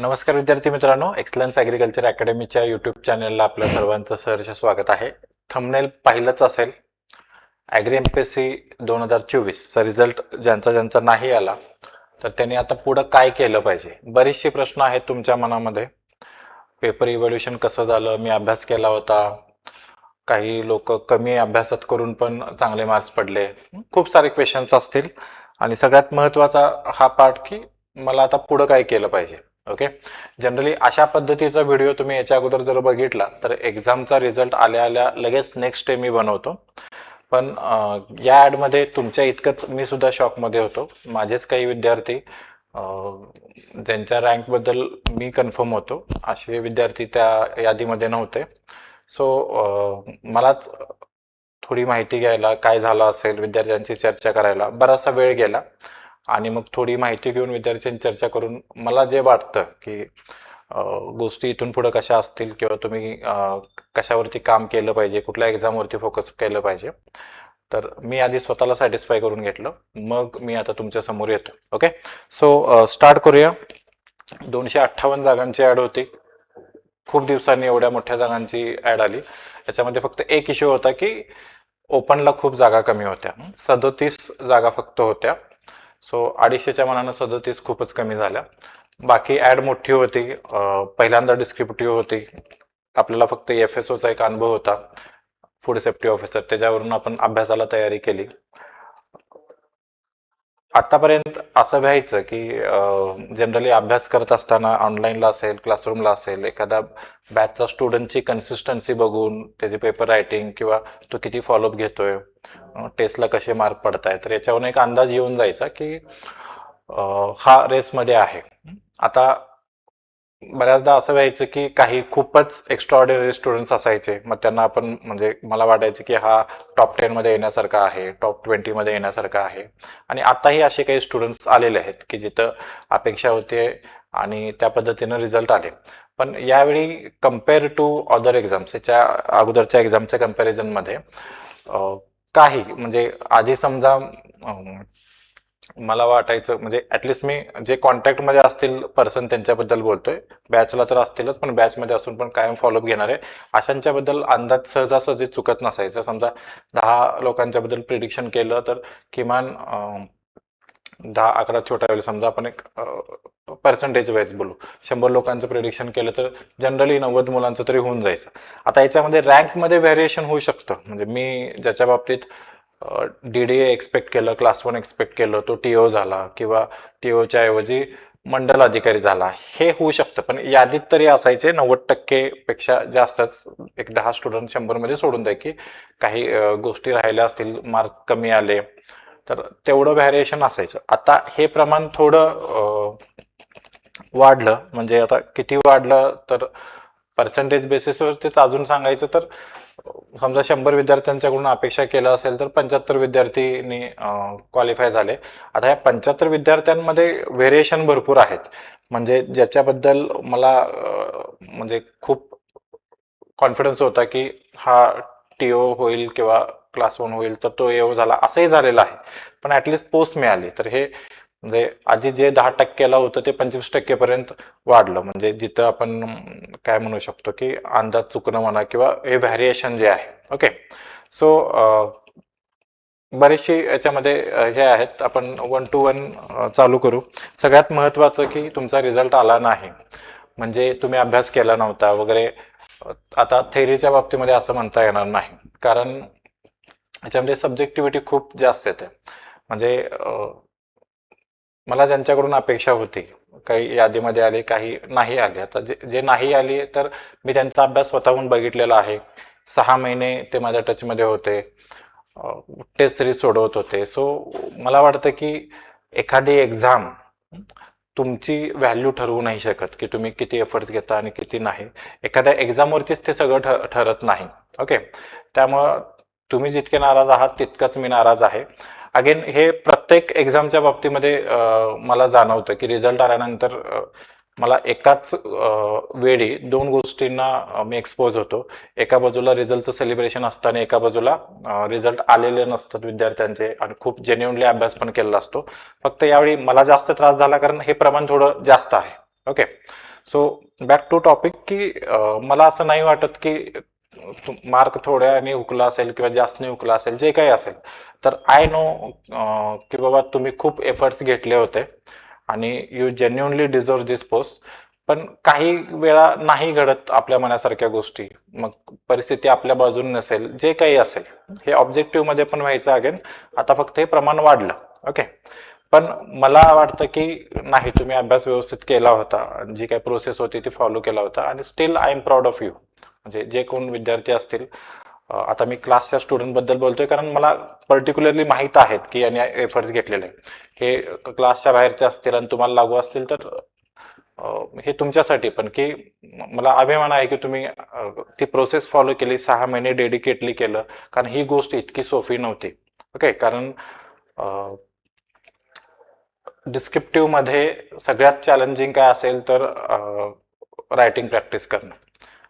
नमस्कार विद्यार्थी मित्रांनो, एक्सलन्स ॲग्रिकल्चर अकॅडमीच्या यूट्यूब चॅनलला आपल्या सर्वांचं सहर्ष स्वागत आहे. थंबनेल पाहिलंच असेल. ॲग्री एमपीएससी 2024चा रिझल्ट ज्यांचा नाही आला तर त्यांनी आता पुढं काय केलं पाहिजे. बरेचसे प्रश्न आहेत तुमच्या मनामध्ये. पेपर इव्हॅल्युएशन कसं झालं, मी अभ्यास केला होता, काही लोक कमी अभ्यासात करून पण चांगले मार्क्स पडले, खूप सारे क्वेश्चन्स असतील. आणि सगळ्यात महत्त्वाचा हा पार्ट की मला आता पुढं काय केलं पाहिजे. ओके, जनरली अशा पद्धतीचा व्हिडिओ तुम्ही याच्या अगोदर जर बघितला तर एक्झामचा रिझल्ट आल्या लगेच नेक्स्ट डे मी बनवतो. पण या ॲडमध्ये तुमच्या इतकंच मी सुद्धा शॉकमध्ये होतो. माझेच काही विद्यार्थी ज्यांच्या रँकबद्दल मी कन्फर्म होतो असे विद्यार्थी त्या यादीमध्ये नव्हते. सो मलाच थोडी माहिती घ्यायला, काय झालं असेल, विद्यार्थ्यांची चर्चा करायला बराचसा वेळ गेला. आणि मग थोडी माहिती घेऊन विद्यार्थ्यांची चर्चा करून मला जे वाटतं की गोष्टी इथून पुढे कशा असतील किंवा तुम्ही कशावरती काम केलं पाहिजे, कुठल्या एक्झामवरती फोकस केलं पाहिजे, तर मी आधी स्वतःला सॅटिस्फाय करून घेतलं, मग मी आता तुमच्या समोर येतो. ओके, सो स्टार्ट करूया. 258 जागांची ॲड होती. खूप दिवसांनी एवढ्या मोठ्या जागांची ॲड आली. याच्यामध्ये फक्त एक इश्यू होता की ओपनला खूप जागा कमी होत्या. 37 जागा फक्त होत्या. सो 250च्या मानानं 37 खूपच कमी झाल्या. बाकी ॲड मोठी होती. पहिल्यांदा डिस्क्रिप्टिव्ह होती. आपल्याला फक्त FSOचा एक अनुभव होता, फूड सेफ्टी ऑफिसर, त्याच्यावरून आपण अभ्यासाला तयारी केली. आतापर्यंत असं व्हायचं की जनरली अभ्यास करत असताना ऑनलाईनला असेल, क्लासरूमला असेल, एखादा बॅचचा स्टुडंटची कन्सिस्टन्सी बघून त्याचे पेपर रायटिंग किंवा तो किती फॉलोअप घेतोय, टेस्टला कसे मार्क पडत आहेत, तर याच्यावरून एक अंदाज येऊन जायचा की हा रेसमध्ये आहे. आता बऱ्याचदा असं व्हायचं की काही खूपच एक्स्ट्राऑर्डिनरी स्टुडंट्स असायचे, मग त्यांना आपण म्हणजे मला वाटायचं की हा टॉप 10 मध्ये येण्यासारखा आहे, टॉप 20 मध्ये येण्यासारखा आहे. आणि आताही असे काही स्टुडंट्स आलेले आहेत की जिथं अपेक्षा होते आणि त्या पद्धतीनं रिझल्ट आले. पण यावेळी कम्पेअर टू अदर एक्झाम्स, याच्या अगोदरच्या एक्झामच्या कम्पॅरिझनमध्ये काही म्हणजे आधी समजा मला वाटायचं म्हणजे ॲटलिस्ट मी जे कॉन्टॅक्टमध्ये असतील पर्सन त्यांच्याबद्दल बोलतोय, बॅचला तर असतीलच पण बॅचमध्ये असून पण कायम फॉलोअप घेणारे अशांच्याबद्दल अंदाज सहजासहजी चुकत नसायचं. समजा 10 लोकांच्याबद्दल प्रिडिक्शन केलं तर किमान 10-11 छोटा वेळ, समजा आपण एक पर्सेंटेज वाईज बोलू, 100 लोकांचं प्रिडिक्शन केलं तर जनरली 90 मुलांचं तरी होऊन जायचं. आता याच्यामध्ये रँकमध्ये व्हेरिएशन होऊ शकतं. म्हणजे मी ज्याच्या बाबतीत DDA एक्सपेक्ट केलं, क्लास 1 एक्सपेक्ट केलं, तो TO झाला किंवा TOच्या ऐवजी मंडल अधिकारी झाला, हे होऊ शकतं. पण यादीत तरी असायचे 90% पेक्षा जास्तच, एक 10 स्टुडंट 100 मध्ये सोडून द्या की काही गोष्टी राहिल्या असतील, मार्क्स कमी आले तर तेवढं व्हॅरिएशन असायचं. आता हे प्रमाण थोडं वाढलं. म्हणजे आता किती वाढलं तर पर्सेंटेज बेसिसवर तेच अजून सांगायचं तर समजा 100 विद्यार्थ्यांच्याकडून अपेक्षा केलं असेल तर 75 विद्यार्थींनी क्वालिफाय झाले. आता या 75 विद्यार्थ्यांमध्ये व्हेरिएशन भरपूर आहेत. म्हणजे ज्याच्याबद्दल मला म्हणजे खूप कॉन्फिडन्स होता की हा TO होईल किंवा क्लास 1 होईल, तर तो AO झाला, असंही झालेलं आहे. पण ॲटलिस्ट पोस्ट मिळाली. तर हे म्हणजे आधी जे 10%ला होतं ते 25% पर्यंत वाढलं. म्हणजे जिथं आपण काय म्हणू शकतो की अंदाज चुकणं म्हणा किंवा हे व्हॅरिएशन जे आहे. ओके, सो बरेचसे याच्यामध्ये हे आहेत. आपण 1 to 1 चालू करू. सगळ्यात महत्त्वाचं की तुमचा रिझल्ट आला नाही म्हणजे तुम्ही अभ्यास केला नव्हता वगैरे. आता थेअरीच्या बाबतीमध्ये असं म्हणता येणार नाही, कारण याच्यामध्ये सब्जेक्टिव्हिटी खूप जास्त येते. म्हणजे मला ज्यांच्याकडून अपेक्षा होती, काही यादीमध्ये आले, काही नाही आले. आता जे नाही आली तर मी त्यांचा अभ्यास स्वतःहून बघितलेला आहे. 6 महिने ते माझ्या टचमध्ये होते, टेस्ट सिरीज सोडवत होते. सो मला वाटतं की एखादी एक्झाम तुमची व्हॅल्यू ठरवू नाही शकत की तुम्ही किती एफर्ट्स घेता आणि किती नाही. एखाद्या एक्झामवरतीच ते सगळं ठरत नाही. ओके, त्यामुळं तुम्ही जितके नाराज आहात तितकंच मी नाराज आहे. अगेन हे प्रत्येक एक्झामच्या बाबतीमध्ये मला जाणवतं की रिझल्ट आल्यानंतर मला एकाच वेळी 2 गोष्टींना मी एक्सपोज होतो. एका बाजूला रिझल्टचं सेलिब्रेशन असतं आणि एका बाजूला रिझल्ट आलेले नसतात विद्यार्थ्यांचे आणि खूप जेन्युइनली अभ्यास पण केलेला असतो. फक्त यावेळी मला जास्त त्रास झाला कारण हे प्रमाण थोडं जास्त आहे. Okay, so back to topic की मला असं नाही वाटत की मार्क थोड्याने हुकला असेल किंवा जास्तने हुकला असेल, जे काही असेल, तर आय नो की बाबा तुम्ही खूप एफर्ट्स घेतले होते आणि you genuinely deserve this post. पण काही वेळा नाही घडत आपल्या मनासारख्या गोष्टी, मग परिस्थिती आपल्या बाजूने नसेल, जे काही असेल, हे ऑब्जेक्टिव्ह मध्ये पण व्हायचं अगेन. आता फक्त हे प्रमाण वाढलं. ओके. पण मला वाटतं की नाही, तुम्ही अभ्यास व्यवस्थित केला होता, जी काही प्रोसेस होती ती फॉलो केला होता, आणि still I am proud of you. म्हणजे जे कोण विद्यार्थी असतील, आता मी क्लासच्या स्टुडंट बद्दल बोलतोय कारण मला पर्टिक्युलरली माहीत आहेत की यांनी एफर्ट्स घेतलेले आहेत. हे क्लासच्या बाहेरचे असतील आणि तुम्हाला लागू असतील तर हे तुमच्यासाठी पण की मला अभिमान आहे की तुम्ही ती प्रोसेस फॉलो केली, 6 महिने डेडिकेटली केलं, कारण ही गोष्ट इतकी सोपी नव्हती. ओके. कारण डिस्क्रिप्टिव्ह मध्ये सगळ्यात चॅलेंजिंग काय असेल तर रायटिंग प्रॅक्टिस करणं,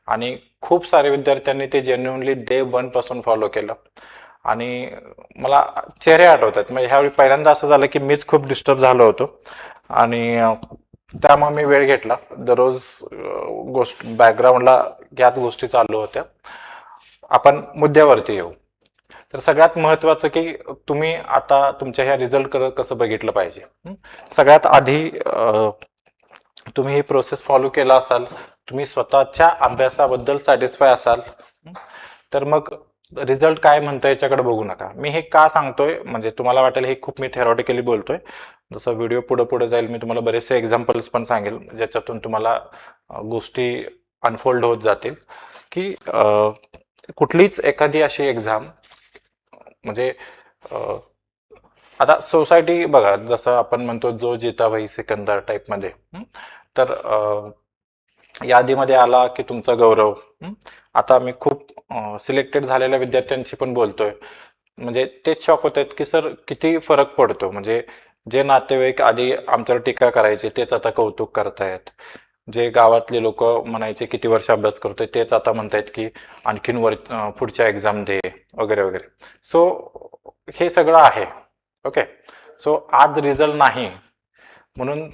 आणि खूप सारे विद्यार्थ्यांनी ते जेन्युनली डे 1 पासून फॉलो केलं. आणि मला चेहरे आठवतात. म्हणजे ह्यावेळी पहिल्यांदा असं झालं की मीच खूप डिस्टर्ब झालो होतो, आणि त्यामुळे मी वेळ घेतला. दररोज गोष्ट बॅकग्राऊंडला याच गोष्टी चालू होत्या. आपण मुद्द्यावरती येऊ. तर सगळ्यात महत्वाचं की तुम्ही आता तुमच्या ह्या रिझल्टकडे कसं बघितलं पाहिजे. सगळ्यात आधी तुम्ही ही प्रोसेस फॉलो केला असाल, तुम्ही स्वतःच्या अभ्यासाबद्दल सॅटिस्फाय असाल, तर मग रिझल्ट काय म्हणतं याच्याकडे बघू नका. मी हे का सांगतोय, म्हणजे तुम्हाला वाटेल हे खूप मी थेरॉटिकली बोलतोय. जसं व्हिडिओ पुढे पुढे जाईल मी तुम्हाला बरेचसे एक्झाम्पल्स पण सांगेल, ज्याच्यातून तुम्हाला गोष्टी अनफोल्ड होत जातील. की कुठलीच एखादी अशी एक्झाम, म्हणजे आता सोसायटी बघा, जसं आपण म्हणतो जो जिता वही सिकंदर टाईपमध्ये, तर यादीमध्ये आला की तुमचा गौरव. आता मी खूप सिलेक्टेड झालेल्या विद्यार्थ्यांशी पण बोलतोय, म्हणजे तेच शॉक होत आहेत की सर किती फरक पडतो. म्हणजे जे नातेवाईक आधी आमच्यावर टीका करायचे तेच आता कौतुक करतायत. जे गावातले लोक म्हणायचे किती वर्ष अभ्यास करतोय तेच आता म्हणतायत की आणखीन पुढच्या एक्झाम दे, वगैरे वगैरे. सो हे सगळं आहे. ओके. सो आज रिझल्ट नाही म्हणून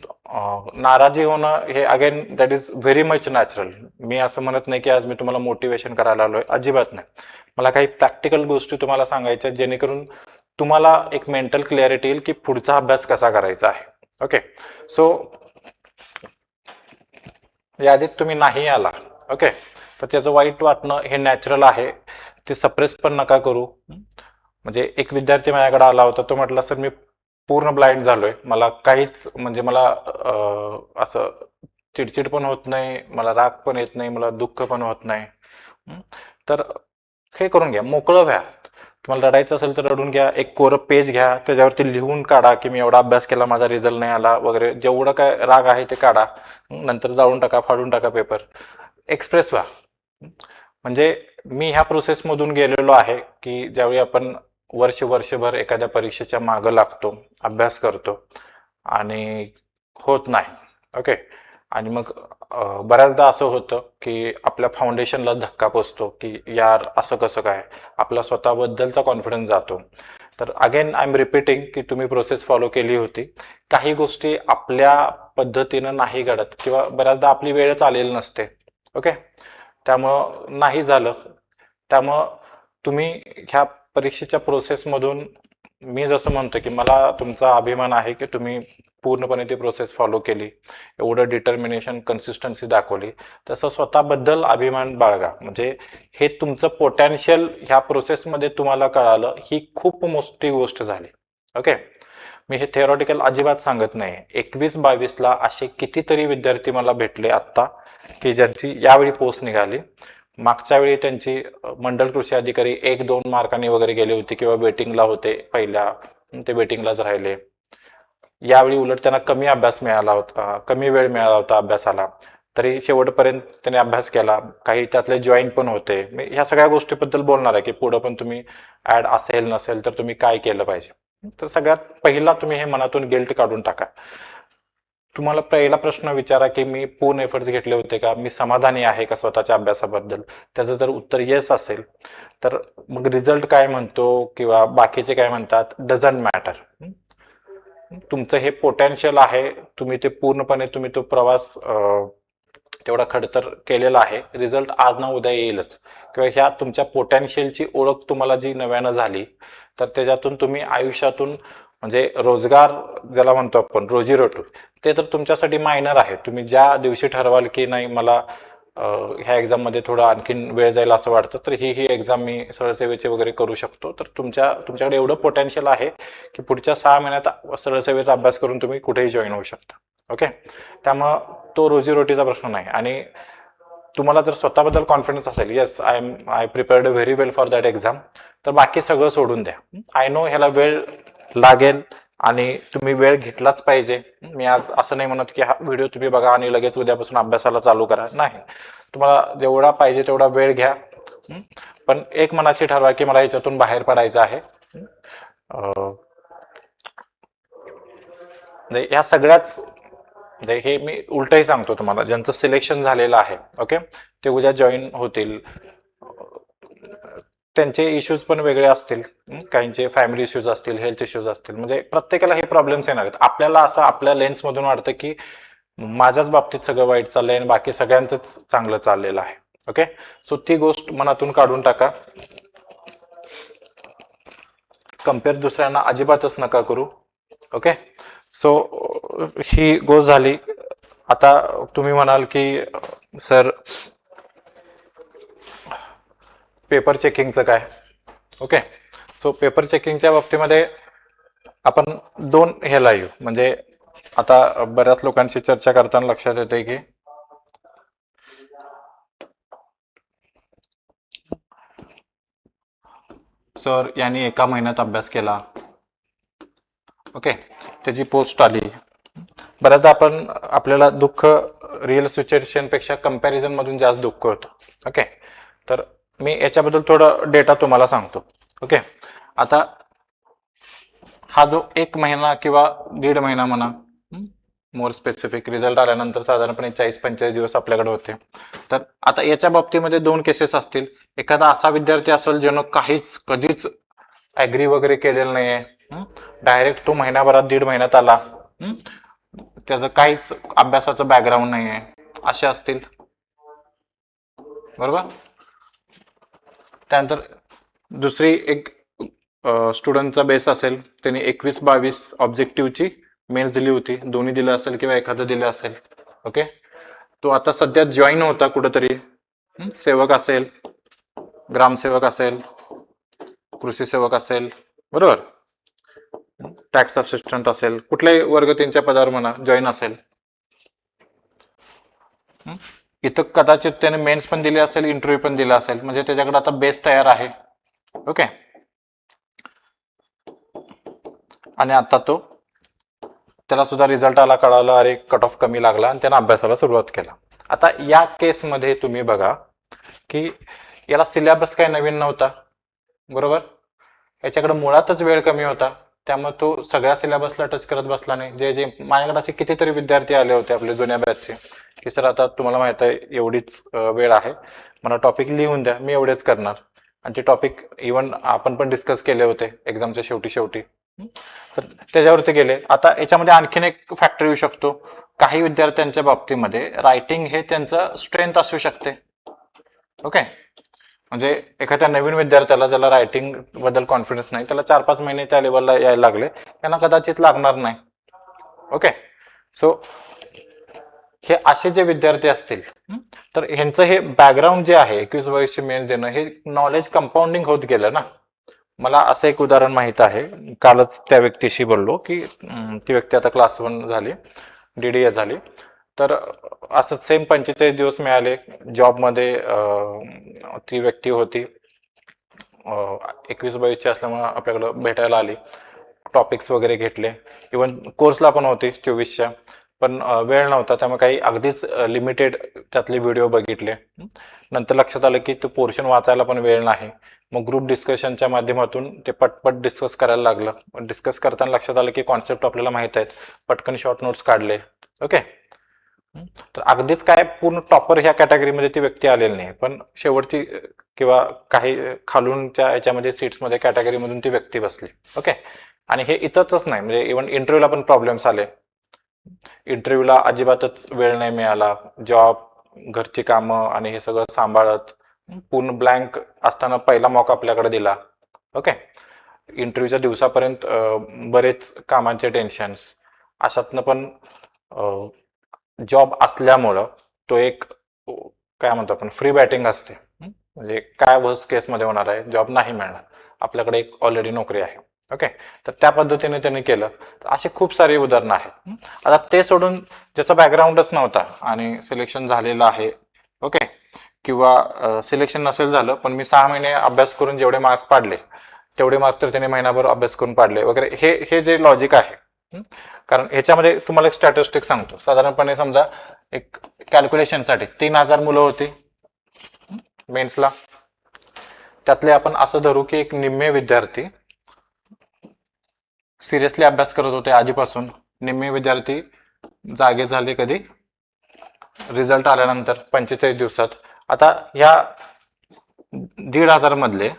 नाराजी होणं हे again that is very much natural. मी असं म्हणत नाही की आज मी तुम्हाला मोटिवेशन करायला आलोय, अजिबात नाही. मला काही प्रॅक्टिकल गोष्टी तुम्हाला सांगायच्या जेणेकरून तुम्हाला एक मेंटल क्लॅरिटी येईल की पुढचा अभ्यास कसा करायचा आहे. ओके. सो यादीत तुम्ही नाही आला, ओके, तर त्याचं वाईट वाटणं हे नॅचरल आहे. ते सप्रेस पण नका करू. म्हणजे एक विद्यार्थी माझ्याकडे आला होता, तो म्हटला सर मी पूर्ण ब्लाइंड झालोय, मला काहीच, म्हणजे मला असं चिडचिड पण होत नाही, मला राग पण येत नाही, मला दुःख पण होत नाही. तर हे करून घ्या, मोकळं व्हा. तुम्हाला रडायचं असेल तर रडून घ्या, एक कोरं पेज घ्या, त्याच्यावरती लिहून काढा की मी एवढा अभ्यास केला, माझा रिझल्ट नाही आला वगैरे, जेवढं काय राग आहे ते काढा. नंतर जाळून टाका, फाडून टाका पेपर. एक्सप्रेस व्हा. म्हणजे मी ह्या प्रोसेसमधून गेलेलो आहे की ज्यावेळी आपण वर्षभर एखाद्या परीक्षेच्या मागं लागतो, अभ्यास करतो आणि होत नाही. ओके. आणि मग बऱ्याचदा असं होतं की आपल्या फाउंडेशनला धक्का पोचतो की यार असं कसं काय, आपला स्वतःबद्दलचा कॉन्फिडन्स जातो. तर अगेन आय एम रिपीटिंग की तुम्ही प्रोसेस फॉलो केली होती. काही गोष्टी आपल्या पद्धतीनं नाही घडत किंवा बऱ्याचदा आपली वेळच आलेली नसते. ओके. त्यामुळं नाही झालं. त्यामुळं तुम्ही ह्या परीक्षेच्या प्रोसेसमधून, मी जसं म्हणतो की मला तुमचा अभिमान आहे की तुम्ही पूर्णपणे ती प्रोसेस फॉलो केली, एवढं डिटर्मिनेशन, कन्सिस्टन्सी दाखवली, तसं स्वतःबद्दल अभिमान बाळगा. म्हणजे हे तुमचं पोटॅन्शियल ह्या प्रोसेसमध्ये तुम्हाला कळालं, ही खूप मोठी गोष्ट झाली. ओके. मी हे थेरॉटिकल अजिबात सांगत नाही. 21-22ला असे कितीतरी विद्यार्थी मला भेटले आत्ता की ज्यांची यावेळी पोस्ट निघाली. मागच्या वेळी त्यांची मंडल कृषी अधिकारी 1-2 मार्कांनी वगैरे गेले होते किंवा वेटिंगला होते पहिल्या, ते वेटिंगलाच राहिले. यावेळी उलट त्यांना कमी अभ्यास मिळाला होता, कमी वेळ मिळाला होता अभ्यासाला, तरी शेवटपर्यंत त्यांनी अभ्यास केला. काही त्यातले जॉईन पण होते. मी ह्या सगळ्या गोष्टीबद्दल बोलणार आहे की पुढं पण तुम्ही ऍड असेल नसेल तर तुम्ही काय केलं पाहिजे. तर सगळ्यात पहिला तुम्ही हे मनातून गिल्ट काढून टाका. तुम्हाला पहिला प्रश्न विचारा की मी पूर्ण एफर्ट्स घेतले होते का, मी समाधानी आहे का स्वतःच्या अभ्यासाबद्दल. त्याचं जर उत्तर येस असेल तर मग रिझल्ट काय म्हणतो किंवा बाकीचे काय म्हणतात डझंट मॅटर. तुमचं हे पोटेन्शियल आहे, तुम्ही ते पूर्णपणे, तुम्ही तो प्रवास तेवढा खडतर केलेला आहे. रिझल्ट आज ना उद्या येईलच, किंवा ह्या तुमच्या पोटॅन्शियलची ओळख तुम्हाला जी नव्यानं झाली, तर त्याच्यातून तुम्ही आयुष्यातून म्हणजे रोजगार ज्याला म्हणतो आपण रोजीरोटी, ते तर तुमच्यासाठी मायनर आहे. तुम्ही ज्या दिवशी ठरवाल की नाही मला ह्या एक्झाममध्ये थोडं आणखीन वेळ जाईल असं वाटतं, तर ही एक्झाम मी सरळसेवेची वगैरे करू शकतो, तर तुमच्याकडे एवढं पोटेन्शियल आहे की पुढच्या 6 महिन्यात सरळसेवेचा अभ्यास करून तुम्ही कुठेही जॉईन होऊ शकता. ओके, त्यामुळं तो रोजीरोटीचा प्रश्न नाही. आणि तुम्हाला जर स्वतःबद्दल कॉन्फिडन्स असेल, yes I prepared very well for that exam, तर बाकी सगळं सोडून द्या. आय नो ह्याला वेळ लागेल आणि तुम्ही वेळ घेतलाच पाहिजे. मी आज असं नाही म्हणत की हा व्हिडिओ तुम्ही बघा आणि लगेच उद्यापासून अभ्यासाला चालू करा, नाही. तुम्हाला जेवढा पाहिजे तेवढा वेळ घ्या, पण एक मनाशी ठरवा की मला याच्यातून बाहेर पडायचं आहे. ह्या सगळ्याच हे मी उलटही सांगतो तुम्हाला, ज्यांचं सिलेक्शन झालेलं आहे ओके, ते उद्या जॉईन होतील. त्यांचे इश्यूज पण वेगळे असतील, काहींचे फॅमिली इश्यूज असतील, हेल्थ इश्यूज असतील, म्हणजे प्रत्येकाला हे प्रॉब्लेम्स येणार आहेत. आपल्याला असं आपल्या लेन्समधून वाटतं की माझ्याच बाबतीत सगळं वाईट चाललंय आणि बाकी सगळ्यांचंच चांगलं चाललेलं आहे. ओके, सो ती गोष्ट मनातून काढून टाका. कम्पेअर दुसऱ्यांना अजिबातच नका करू. ओके, सो ही गोष्ट झाली. आता तुम्ही म्हणाल की सर पेपर चेकिंगचं काय? ओके, सो पेपर चेकिंगच्या बाबतीमध्ये आपण दोन ह्याला येऊ. म्हणजे आता बऱ्याच लोकांशी चर्चा करताना लक्षात येते की सर यांनी 1 महिन्यात अभ्यास केला, ओके, त्याची पोस्ट आली. बऱ्याचदा आपल्याला दुःख रिअल सिच्युएशन पेक्षा कंपॅरिझन मधून जास्त दुःख होतं. ओके, तर मी याच्याबद्दल थोडं डेटा तुम्हाला सांगतो. ओके, आता हा जो 1 महिना किंवा 1.5 महिना म्हणा, मोर स्पेसिफिक, रिझल्ट आल्यानंतर साधारणपणे 40-45 दिवस आपल्याकडे होते. तर आता याच्या बाबतीमध्ये 2 केसेस असतील. एखादा असा विद्यार्थी असेल ज्यानं कधीच ऍग्री वगैरे केलेलं नाहीये, डायरेक्ट तो महिन्याभरात 1.5 महिन्यात आला, त्याचं काहीच अभ्यासाचं बॅकग्राऊंड नाहीये, असे असतील, बरोबर. त्यानंतर दुसरी एक स्टुडंटचा बेस असेल, त्यांनी 21-22 ऑब्जेक्टिव्हची मेन्स दिली होती, दोन्ही दिलं असेल किंवा एखादं दिलं असेल. ओके, तो आता सध्या जॉईन होता कुठंतरी, सेवक असेल, ग्रामसेवक असेल, कृषी सेवक असेल, बरोबर, टॅक्स असिस्टंट असेल, कुठल्याही वर्ग 3च्या पदावर म्हणा जॉईन असेल. इथं कदाचित त्याने मेन्स पण दिले असेल, इंटरव्ह्यू पण दिला असेल, म्हणजे त्याच्याकडे आता बेस तयार आहे. ओके, आणि आता त्याला सुद्धा रिझल्ट आला, कळालं अरे कट ऑफ कमी लागला आणि त्यानं अभ्यासाला सुरुवात केला. आता या केसमध्ये तुम्ही बघा की याला सिलेबस काय नवीन नव्हता, बरोबर, याच्याकडे मुळातच वेळ कमी होता, त्यामुळे तो सगळ्या सिलेबसला टच करत बसला नाही. जे माझ्याकडे असे कितीतरी विद्यार्थी आले होते आपले जुन्या बॅचचे की सर आता तुम्हाला माहित आहे एवढीच वेळ आहे, मला टॉपिक लिहून द्या, मी एवढेच करणार. आणि ते टॉपिक इव्हन आपण पण डिस्कस केले होते एक्झामच्या शेवटी, तर त्याच्यावरती गेले. आता याच्यामध्ये आणखीन एक फॅक्टर येऊ शकतो. काही विद्यार्थ्यांच्या बाबतीमध्ये रायटिंग हे त्यांचं स्ट्रेंथ असू शकते. ओके, म्हणजे एखाद्या नवीन विद्यार्थ्याला ज्याला रायटिंग बद्दल कॉन्फिडन्स नाही, त्याला 4-5 महिने त्या लेवलला यायला लागले, त्यांना कदाचित लागणार नाही. ओके, सो हे असे जे विद्यार्थी असतील, तर ह्यांचं हे बॅकग्राऊंड जे आहे 21-22 मेन्स देणं, हे नॉलेज कंपाऊंडिंग होत गेलं ना. मला असं एक उदाहरण माहित आहे, कालच त्या व्यक्तीशी बोललो की ती व्यक्ती आता क्लास 1 झाली, DDA झाली, तर असं सेम 45 दिवस मिळाले जॉबमध्ये. ती व्यक्ती होती 21-22ची असल्यामुळे आपल्याकडं भेटायला आली, टॉपिक्स वगैरे घेतले, इवन कोर्सला पण होती 24च्या, पण वेळ नव्हता त्यामुळे काही अगदीच लिमिटेड त्यातले व्हिडिओ बघितले. नंतर लक्षात आलं की तो पोर्शन वाचायला पण वेळ नाही, मग ग्रुप डिस्कशनच्या माध्यमातून ते पटपट डिस्कस करायला लागलं. डिस्कस करताना लक्षात आलं की कॉन्सेप्ट आपल्याला माहित आहेत, पटकन शॉर्ट नोट्स काढले. ओके, तर अगदीच काय पूर्ण टॉपर ह्या कॅटेगरीमध्ये ती व्यक्ती आलेली नाही, पण शेवटची किंवा काही खालूनच्या याच्यामध्ये सीट्समध्ये कॅटेगरीमधून ती व्यक्ती बसली. ओके, आणि हे इथंच नाही, म्हणजे इव्हन इंटरव्ह्यूला पण प्रॉब्लेम्स आले. इंटरव्ह्यूला अजिबातच वेळ नाही मिळाला, जॉब घरची कामं आणि हे सगळं सांभाळत पूर्ण ब्लँक असताना पहिला मॉक आपल्याकडे दिला. ओके. इंटरव्ह्यूच्या दिवसापर्यंत बरेच कामांचे टेन्शन्स अशातनं पण जॉब असल्यामुळं तो एक काय म्हणतो आपण फ्री बॅटिंग असते. म्हणजे काय वर्स्ट केसमध्ये होणार आहे, जॉब नाही मिळणार, आपल्याकडे एक ऑलरेडी नोकरी आहे. ओके. तर त्या पद्धतीने त्यांनी केलं. तर अशी खूप सारी उदाहरणं आहेत. आता ते सोडून ज्याचा बॅकग्राऊंडच नव्हता आणि सिलेक्शन झालेलं आहे, ओके, किंवा सिलेक्शन नसेल झालं पण मी 6 महिने अभ्यास करून जेवढे मार्क्स पाडले तेवढे मार्क्स तर त्याने महिनाभर अभ्यास करून पाडले वगैरे, हे हे जे लॉजिक आहे. कारण ह्याच्यामध्ये तुम्हाला एक स्टॅटिस्टिक सांगतो. साधारणपणे समजा एक कॅल्क्युलेशनसाठी 3,000 मुलं होती मेन्सला. त्यातले आपण असं धरू की एक निम्मे विद्यार्थी सिरियसली अभ्यास करत होते आधीपासून, निम्मे विद्यार्थी जागे झाले कधी, रिझल्ट आल्यानंतर 45 दिवसात. आता ह्या 1,500 मधले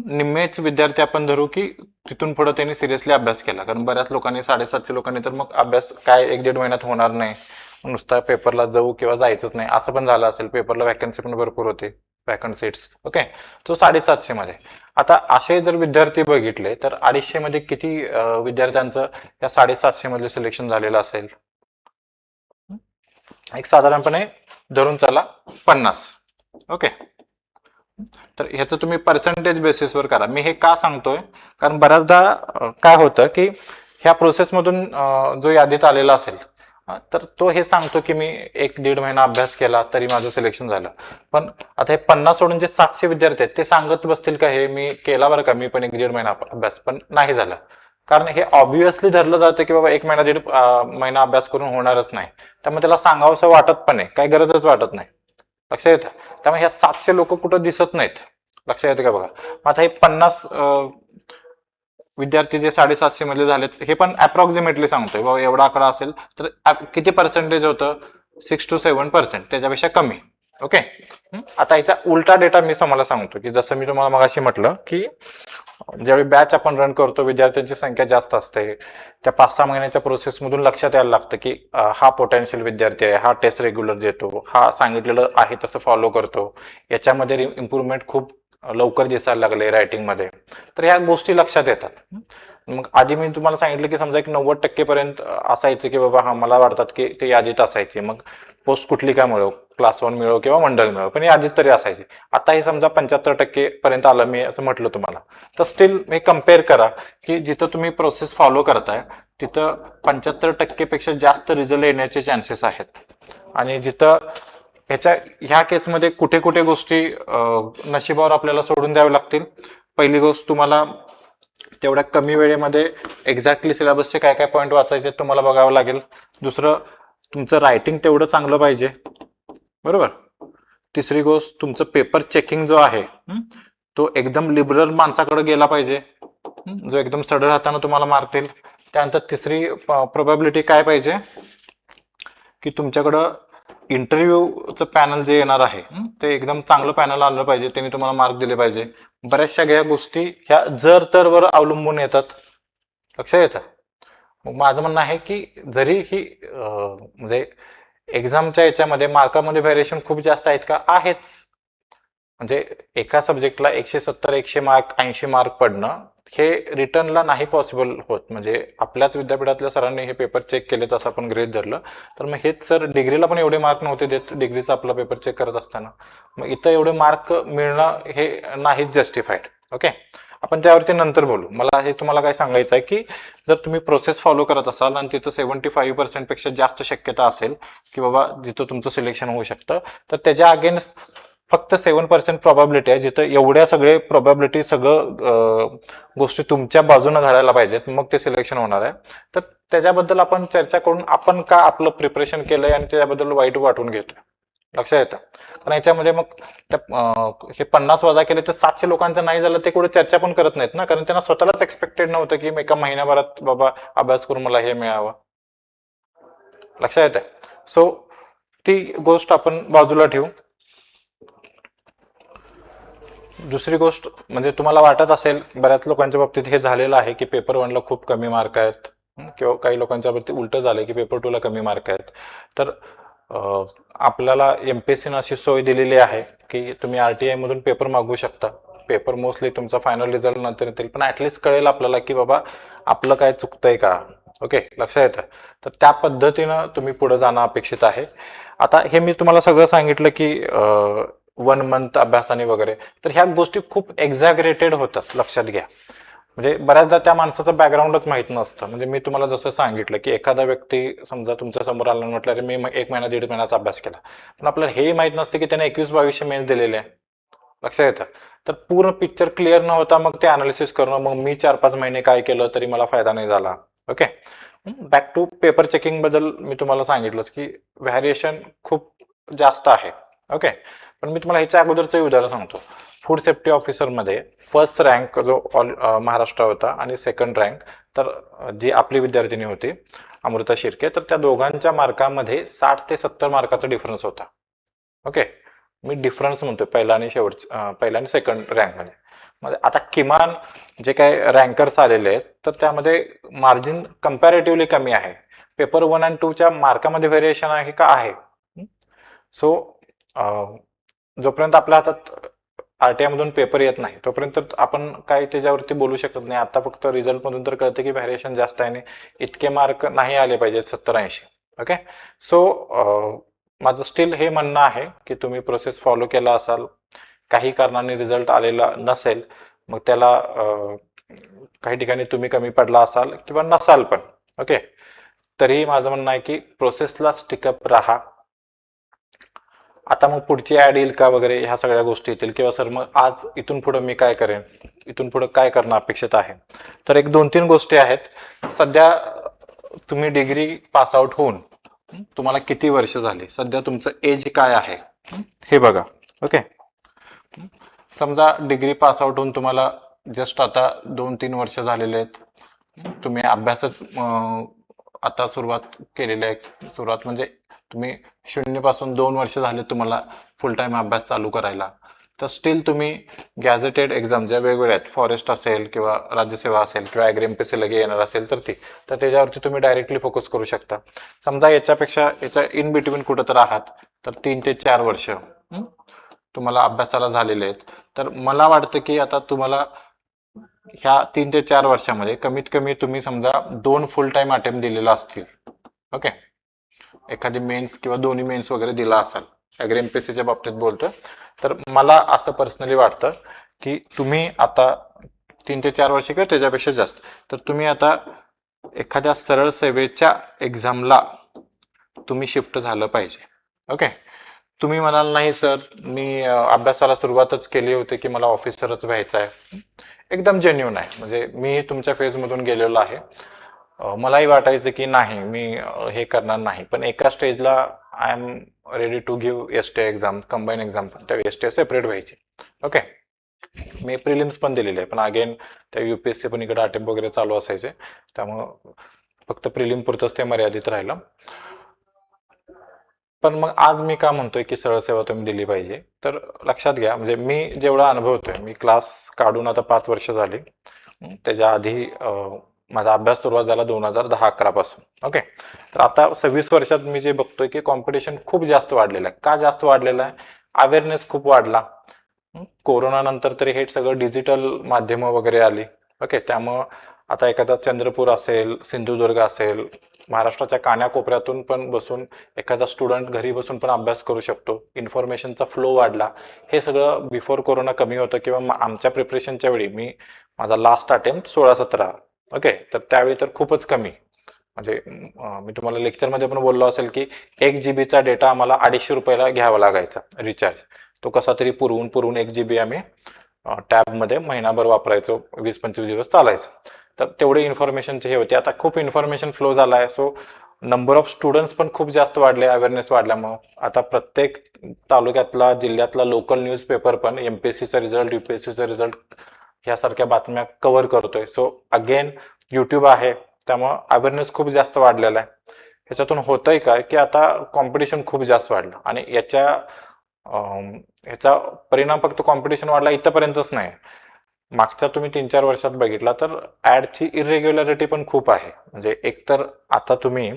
निम्मेच विद्यार्थी आपण धरू की तिथून पुढे त्यांनी सिरियसली अभ्यास केला. कारण बऱ्याच लोकांनी 750 लोकांनी तर मग अभ्यास काय 1-1.5 महिन्यात होणार नाही, नुसता पेपरला जाऊ किंवा जायचंच नाही असं पण झालं असेल. पेपरला वॅकन्सी पण भरपूर होते, वॅकंट सीट्स. ओके. तो 750 मध्ये. आता असे जर विद्यार्थी बघितले तर 250 मध्ये किती विद्यार्थ्यांचं या 750 मध्ये सिलेक्शन झालेलं असेल? एक साधारणपणे धरून चला 50. ओके. तर ह्याचं तुम्ही पर्सेंटेज बेसिसवर करा. मी हे का सांगतोय, कारण बऱ्याचदा काय होतं की ह्या प्रोसेसमधून जो यादीत आलेला असेल तर तो हे सांगतो की मी 1-1.5 महिना अभ्यास केला तरी माझं सिलेक्शन झालं. पण आता हे 50 सोडून जे 700 विद्यार्थी आहेत ते सांगत बसतील का हे मी केला बरं का, मी पण 1-1.5 महिना अभ्यास, पण नाही झाला. कारण हे ऑब्व्हियसली धरलं जातं की बाबा 1 महिना 1.5 महिना अभ्यास करून होणारच नाही. त्यामुळे त्याला सांगावंसं वाटत पण नाही, काही गरजच वाटत नाही. लक्षात येतं. त्यामुळे ह्या 700 लोक कुठं दिसत नाहीत. लक्षात येतं का बघा. आता हे 50 विद्यार्थी जे 750 मधले झालेत, हे पण अप्रॉक्सिमेटली सांगतोय बाबा एवढा आकडा असेल तर किती पर्सेंटेज होतं, 6 to 7%, त्याच्यापेक्षा कमी. ओके. आता याचा उलटा डेटा मी तुम्हाला सांगतो की जसं मी तुम्हाला मगाशी म्हटलं की ज्यावेळी बॅच आपण रन करतो विद्यार्थ्यांची संख्या जास्त असते, त्या 5-6 महिन्याच्या प्रोसेसमधून लक्षात यायला लागतं की हा पोटेन्शियल विद्यार्थी आहे, हा टेस्ट रेग्युलर देतो, हा सांगितलेलं आहे तसं फॉलो करतो, याच्यामध्ये इम्प्रूव्हमेंट खूप लवकर दिसायला लागले रायटिंगमध्ये. तर ह्या गोष्टी लक्षात येतात. मग आधी मी तुम्हाला सांगितलं की समजा एक 90% पर्यंत असायचं की बाबा हा मला वाटतात की ते यादीत असायचे, मग पोस्ट कुठली काय मिळो, क्लास 1 मिळो किंवा मंडल मिळो, पण यादीत तरी असायचे. आता हे समजा 75% पर्यंत आलं मी असं म्हटलं तुम्हाला, तर स्टील मी कम्पेअर करा की जिथं तुम्ही प्रोसेस फॉलो करताय तिथं 75% पेक्षा जास्त रिझल्ट येण्याचे चान्सेस आहेत. आणि जिथं ह्या केसमध्ये कुठे कुठे गोष्टी नशिबावर आपल्याला सोडून द्याव्या लागतील. पहिली गोष्ट, तुम्हाला तेवढ्या कमी वेळेमध्ये एक्झॅक्टली सिलेबसचे काय काय पॉईंट वाचायचे तुम्हाला बघावं लागेल. दुसरं, तुमचं रायटिंग तेवढं चांगलं पाहिजे, बरोबर. तिसरी गोष्ट, तुमचं पेपर चेकिंग जो आहे तो एकदम लिबरल माणसाकडे गेला पाहिजे, जो एकदम सडळ हाताने तुम्हाला मार्क देईल. त्यानंतर तिसरी प्रोबॅबिलिटी काय पाहिजे की तुमच्याकडं इंटरव्ह्यूचं पॅनल जे येणार आहे ते एकदम चांगलं पॅनल आलं पाहिजे, त्यांनी तुम्हाला मार्क दिले पाहिजे. बऱ्याचशा ह्या गोष्टी ह्या जर तर वर अवलंबून येतात. लक्षात येतं. मग माझं म्हणणं आहे की जरी ही म्हणजे एक्झामच्या याच्यामध्ये मार्कामध्ये व्हेरिएशन खूप जास्त आहेत का, आहेच. म्हणजे एका सब्जेक्टला 170-100 मार्क 80 मार्क पडणं हे रिटर्नला नाही पॉसिबल होत. म्हणजे आपल्याच विद्यापीठातल्या सरांनी हे पेपर चेक केले तसं आपण गृहीत धरलं तर मग हेच सर डिग्रीला पण एवढे मार्क नव्हते देत डिग्रीचा आपला पेपर चेक करत असताना. मग इथं एवढे मार्क मिळणं हे नाहीच जस्टिफाईड. ओके. आपण त्यावरती नंतर बोलू. मला हे तुम्हाला काय सांगायचं आहे की जर तुम्ही प्रोसेस फॉलो करत असाल आणि तिथं 75% पेक्षा जास्त शक्यता असेल की बाबा जिथं तुमचं सिलेक्शन होऊ शकतं, तर त्याच्या अगेन्स्ट फक्त 7% प्रॉबॅबिलिटी आहे, जिथं एवढ्या सगळे प्रॉबॅबिलिटी सगळं गोष्टी तुमच्या बाजूने घडायला पाहिजेत, मग ते सिलेक्शन होणार आहे. तर त्याच्याबद्दल आपण चर्चा करून आपण का आपलं प्रिपरेशन केलंय आणि त्याच्याबद्दल वाईट वाटून घेतोय. लक्षात येतं. कारण याच्यामध्ये मग हे 50 वजा केले तर 700 लोकांचं नाही झालं ते कुठे चर्चा पण करत नाहीत ना, कारण त्यांना स्वतःलाच एक्सपेक्टेड नव्हतं की एका महिन्याभरात बाबा अभ्यास करून मला हे मिळावं. लक्षात येतं. सो ती गोष्ट आपण बाजूला ठेवू. दुसरी गोष्ट म्हणजे तुम्हाला वाटत असेल बऱ्याच लोकांच्या बाबतीत हे झालेलं आहे की पेपर 1 ला खूप कमी मार्क आहेत, किंवा काही लोकांच्या बाबतीत उलट झालंय की पेपर 2 ला कमी मार्क आहेत. तर आपल्याला एमपीएससीनं अशी सोय दिलेली आहे की तुम्ही आरटीआय मधून पेपर मागवू शकता. पेपर मोस्टली तुमचा फायनल रिझल्ट नंतर येतील, पण ऍटलिस्ट कळेल आपल्याला की बाबा आपलं काय चुकतंय का. ओके, लक्षात येतं. तर त्या पद्धतीनं तुम्ही पुढे जाणं अपेक्षित आहे. आता हे मी तुम्हाला सगळं सांगितलं की 1 मंथ अभ्यासाने वगैरे, तर ह्या गोष्टी खूप एक्झॅगरेटेड होतात, लक्षात घ्या. म्हणजे बऱ्याचदा त्या माणसाचं बॅकग्राऊंडच माहित नसतं. म्हणजे मी तुम्हाला जसं सांगितलं की एखादा व्यक्ती समजा तुमच्या समोर आला आणि म्हटलं, अरे मी 1 महिना 1.5 महिन्याचा अभ्यास केला, पण आपल्याला हेही माहित नसतं की त्याने 21-22 मेन्स दिलेले आहे. लक्षात येतं. तर पूर्ण पिक्चर क्लिअर न होता मग ते अनालिसिस करणं, मग मी 4-5 महिने काय केलं तरी मला फायदा नाही झाला. Okay, back to paper checking बद्दल मी तुम्हाला सांगितलंच की व्हॅरिएशन खूप जास्त आहे. ओके, पण मी तुम्हाला ह्याच्या अगोदरचं उदाहरण सांगतो. फूड सेफ्टी ऑफिसरमध्ये फर्स्ट रँक जो महाराष्ट्र होता आणि सेकंड रँक तर जी आपली विद्यार्थिनी होती अमृता शिर्के, तर त्या दोघांच्या मार्कामध्ये 60 ते 70 मार्काचा डिफरन्स होता. ओके, मी डिफरन्स म्हणतोय पहिला आणि पहिला आणि सेकंड रँकमध्ये. म्हणजे आता किमान जे काही रँकर्स आलेले आहेत तर त्यामध्ये मार्जिन कम्पॅरेटिव्हली कमी आहे. पेपर 1 आणि 2च्या मार्कामध्ये व्हेरिएशन आहे का आहे. सो जोपर्यंत आपल्या हातात आरटीआय मधून पेपर येत नाही तोपर्यंत आपण काय त्याच्यावरती बोलू शकत नाही. आता फक्त रिझल्ट मधून तर कळतं की व्हॅरिएशन जास्त आहे आणि इतके मार्क नाही आले पाहिजेत 70-80. ओके, सो माझं स्टील हे म्हणणं आहे की तुम्ही प्रोसेस फॉलो केला असाल, काही कारणाने रिझल्ट आलेला नसेल, मग त्याला काही ठिकाणी तुम्ही कमी पडला असाल किंवा नसाल पण. ओके, तरीही माझं म्हणणं आहे की प्रोसेसला स्टिकअप राहा. आता मग पुढची ऍड येईल का वगैरे ह्या सगळ्या गोष्टी येतील, किंवा सर मग आज इथून पुढे मी काय करेन, इथून पुढे काय करणं अपेक्षित आहे. तर एक 2-3 गोष्टी आहेत. सध्या तुम्ही डिग्री पास आउट होऊन तुम्हाला किती वर्ष झाली, सध्या तुमचं एज काय आहे हे बघा. ओके, समजा डिग्री पास आउट होऊन तुम्हाला जस्ट आता 2-3 वर्ष झालेले आहेत. तुम्ही अभ्यासच आता सुरुवात केलेली आहे. सुरुवात म्हणजे तुम्ही 0 पासून 2 वर्ष झाले तुम्हाला फुल टाइम अभ्यास चालू करायला. तर स्टील तुम्ही गॅझेटेड एक्झाम ज्या वेगवेगळ्या आहेत, फॉरेस्ट असेल किंवा राज्यसेवा असेल किंवा ॲग्री एमपीएससी लगे येणार असेल तर त्याच्यावरती तुम्ही डायरेक्टली फोकस करू शकता. समजा याच्या इन बिटवीन कुठं तर आहात तर 3 ते 4 वर्ष तुम्हाला अभ्यासाला झालेले आहेत. तर मला वाटतं की आता तुम्हाला ह्या 3 ते 4 वर्षामध्ये कमीत कमी तुम्ही समजा 2 फुल टाइम अटेम्प्ट दिलेला असतील. ओके, एखादी मेन्स किंवा दोन्ही मेन्स वगैरे दिला असाल, ॲग्री एमपीएससीच्या बाबतीत बोलतोय. तर मला असं पर्सनली वाटतं की तुम्ही आता 3 ते 4 वर्ष किंवा त्याच्यापेक्षा जास्त, तर तुम्ही आता एखाद्या सरळ सेवेच्या एक्झामला तुम्ही शिफ्ट झालं पाहिजे. ओके, तुम्ही म्हणाल नाही सर मी अभ्यासाला सुरुवातच केली होती की मला ऑफिसरच व्हायचं आहे. एकदम जेन्युन आहे. म्हणजे मी तुमच्या फेजमधून गेलेलो आहे. मलाही वाटायचं की नाही मी हे करणार नाही, पण एका स्टेजला I am ready to give ST exam, combine exam, पण त्या एसटी सेपरेट व्हायची. ओके, मी प्रिलिम्स पण दिलेले आहे, पण अगेन त्या युपीएससी पण इकडे अटेम्प्ट वगैरे चालू असायचे, त्यामुळं फक्त प्रिलिम पुरतच ते मर्यादित राहिलं. पण मग आज मी का म्हणतोय की सरळ सेवा तुम्ही दिली पाहिजे, तर लक्षात घ्या. म्हणजे मी जेवढा अनुभवतोय, मी क्लास काढून आता 5 वर्ष झाली. त्याच्या आधी माझा अभ्यास सुरुवात झाला 2010-11 पासून. ओके, तर आता 26 वर्षात मी जे बघतोय की कॉम्पिटिशन खूप जास्त वाढलेलं आहे. का जास्त वाढलेलं आहे? अवेअरनेस खूप वाढला. कोरोना नंतर तरी हे सगळं डिजिटल माध्यमं वगैरे आली. ओके, त्यामुळं आता एखादा चंद्रपूर असेल, सिंधुदुर्ग असेल, महाराष्ट्राच्या कानाकोपऱ्यातून पण बसून एखादा स्टुडंट घरी बसून पण अभ्यास करू शकतो. इन्फॉर्मेशनचा फ्लो वाढला. हे सगळं बिफोर कोरोना कमी होतं, किंवा आमच्या प्रिपरेशनच्या वेळी माझा लास्ट अटेम्प्ट 16-17. ओके, तर त्यावेळी तर खूपच कमी. म्हणजे मी तुम्हाला लेक्चरमध्ये पण बोललो असेल की 1 जीबीचा डेटा आम्हाला 250 रुपयाला घ्यावा लागायचा रिचार्ज. तो कसा तरी पुरवून 1 जीबी आम्ही टॅबमध्ये महिनाभर वापरायचो, 20-25 दिवस चालायचं. तर तेवढे इन्फॉर्मेशनचे हे होते. आता खूप इन्फॉर्मेशन फ्लो झाला आहे. सो नंबर ऑफ स्टुडंट्स पण खूप जास्त वाढले अवेअरनेस वाढल्यामुळं. आता प्रत्येक तालुक्यातला, जिल्ह्यातला लोकल न्यूजपेपर पण एमपीएससीचा रिझल्ट, युपीएससीचा रिझल्ट ह्यासारख्या बातम्या कव्हर करतोय. सो अगेन युट्यूब आहे, त्यामुळं अवेअरनेस खूप जास्त वाढलेला आहे. ह्याच्यातून होतंय काय की आता कॉम्पिटिशन खूप जास्त वाढलं, आणि ह्याचा परिणाम फक्त कॉम्पिटिशन वाढला इथपर्यंतच नाही. मागच्या तुम्ही 3-4 वर्षात बघितला तर ऍडची इरेग्युलरिटी पण खूप आहे. म्हणजे एकतर आता तुम्ही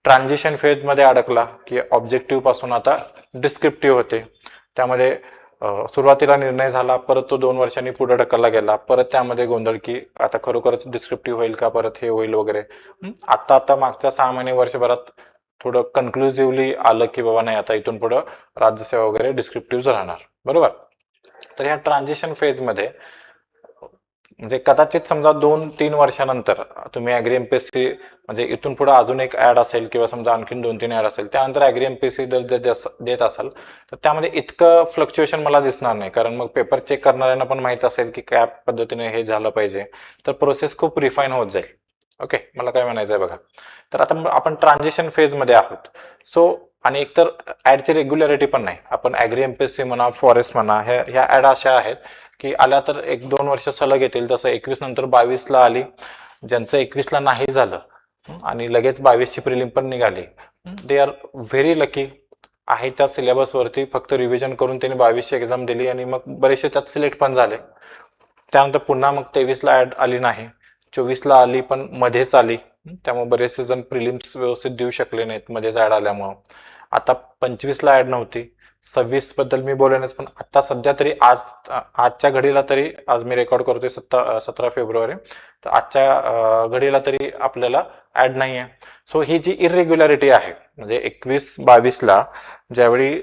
ट्रान्झिशन फेजमध्ये अडकला की ऑब्जेक्टिव्ह पासून आता डिस्क्रिप्टिव्ह होते. त्यामध्ये सुरुवातीला निर्णय झाला, परत तो 2 वर्षांनी पुढे ढकलला गेला, परत त्यामध्ये गोंधळ की आता खरोखरच डिस्क्रिप्टिव्ह होईल का, परत हे होईल वगैरे. आता मागच्या 6 महिने वर्षभरात थोडं कन्क्लुझिव्हली आलं की बाबा नाही, आता इथून पुढं राज्यसेवा वगैरे डिस्क्रिप्टिव्ह राहणार. बरोबर. तर ह्या ट्रान्झिशन फेजमध्ये म्हणजे कदाचित समजा 2-3 वर्षानंतर तुम्ही ॲग्री एमपीएससी म्हणजे इथून पुढे अजून एक ऍड असेल किंवा समजा आणखीन 2-3 ऍड असेल, त्यानंतर ॲग्री एमपीएससी देत असाल तर त्यामध्ये इतकं फ्लक्च्युएशन मला दिसणार नाही, कारण मग पेपर चेक करणाऱ्यांना पण माहित असेल की काय पद्धतीने हे झालं पाहिजे, तर प्रोसेस खूप रिफाईन होत जाईल. ओके, मला काय म्हणायचं आहे बघा. तर आता आपण ट्रान्झिशन फेजमध्ये आहोत. सो आणि एकतर ऍडची रेग्युलरिटी पण नाही. आपण ॲग्री एमपीएससी म्हणा, फॉरेस्ट म्हणा, ह्या ऍड अशा आहेत की आल्या तर 1-2 वर्ष सलग येतील. तसं 21 नंतर 22ला आली, ज्यांचं 21ला नाही झालं आणि लगेच 22ची प्रिलिम पण निघाली, दे आर व्हेरी लकी. आहे त्या सिलेबसवरती फक्त रिव्हिजन करून त्यांनी 22ची एक्झाम दिली आणि मग बरेचसे त्यात सिलेक्ट पण झाले. त्यानंतर पुन्हा मग 23ला ऍड आली नाही, 24ला आली पण मध्येच आली, त्यामुळे बरेचसे जण प्रिलिम्स व्यवस्थित देऊ शकले नाहीत मध्येच ऍड आल्यामुळं. आता 25ला ऍड नव्हती. 26 बद्दल मी बोलेनच, पण आता सध्या तरी आजच्या घडीला तरी, आज मी रेकॉर्ड करतोय 17 फेब्रुवारी, तर आजच्या घडीला तरी आपल्याला ऍड नाही आहे. सो ही जी इरेग्युलॅरिटी आहे म्हणजे 21-22ला ज्यावेळी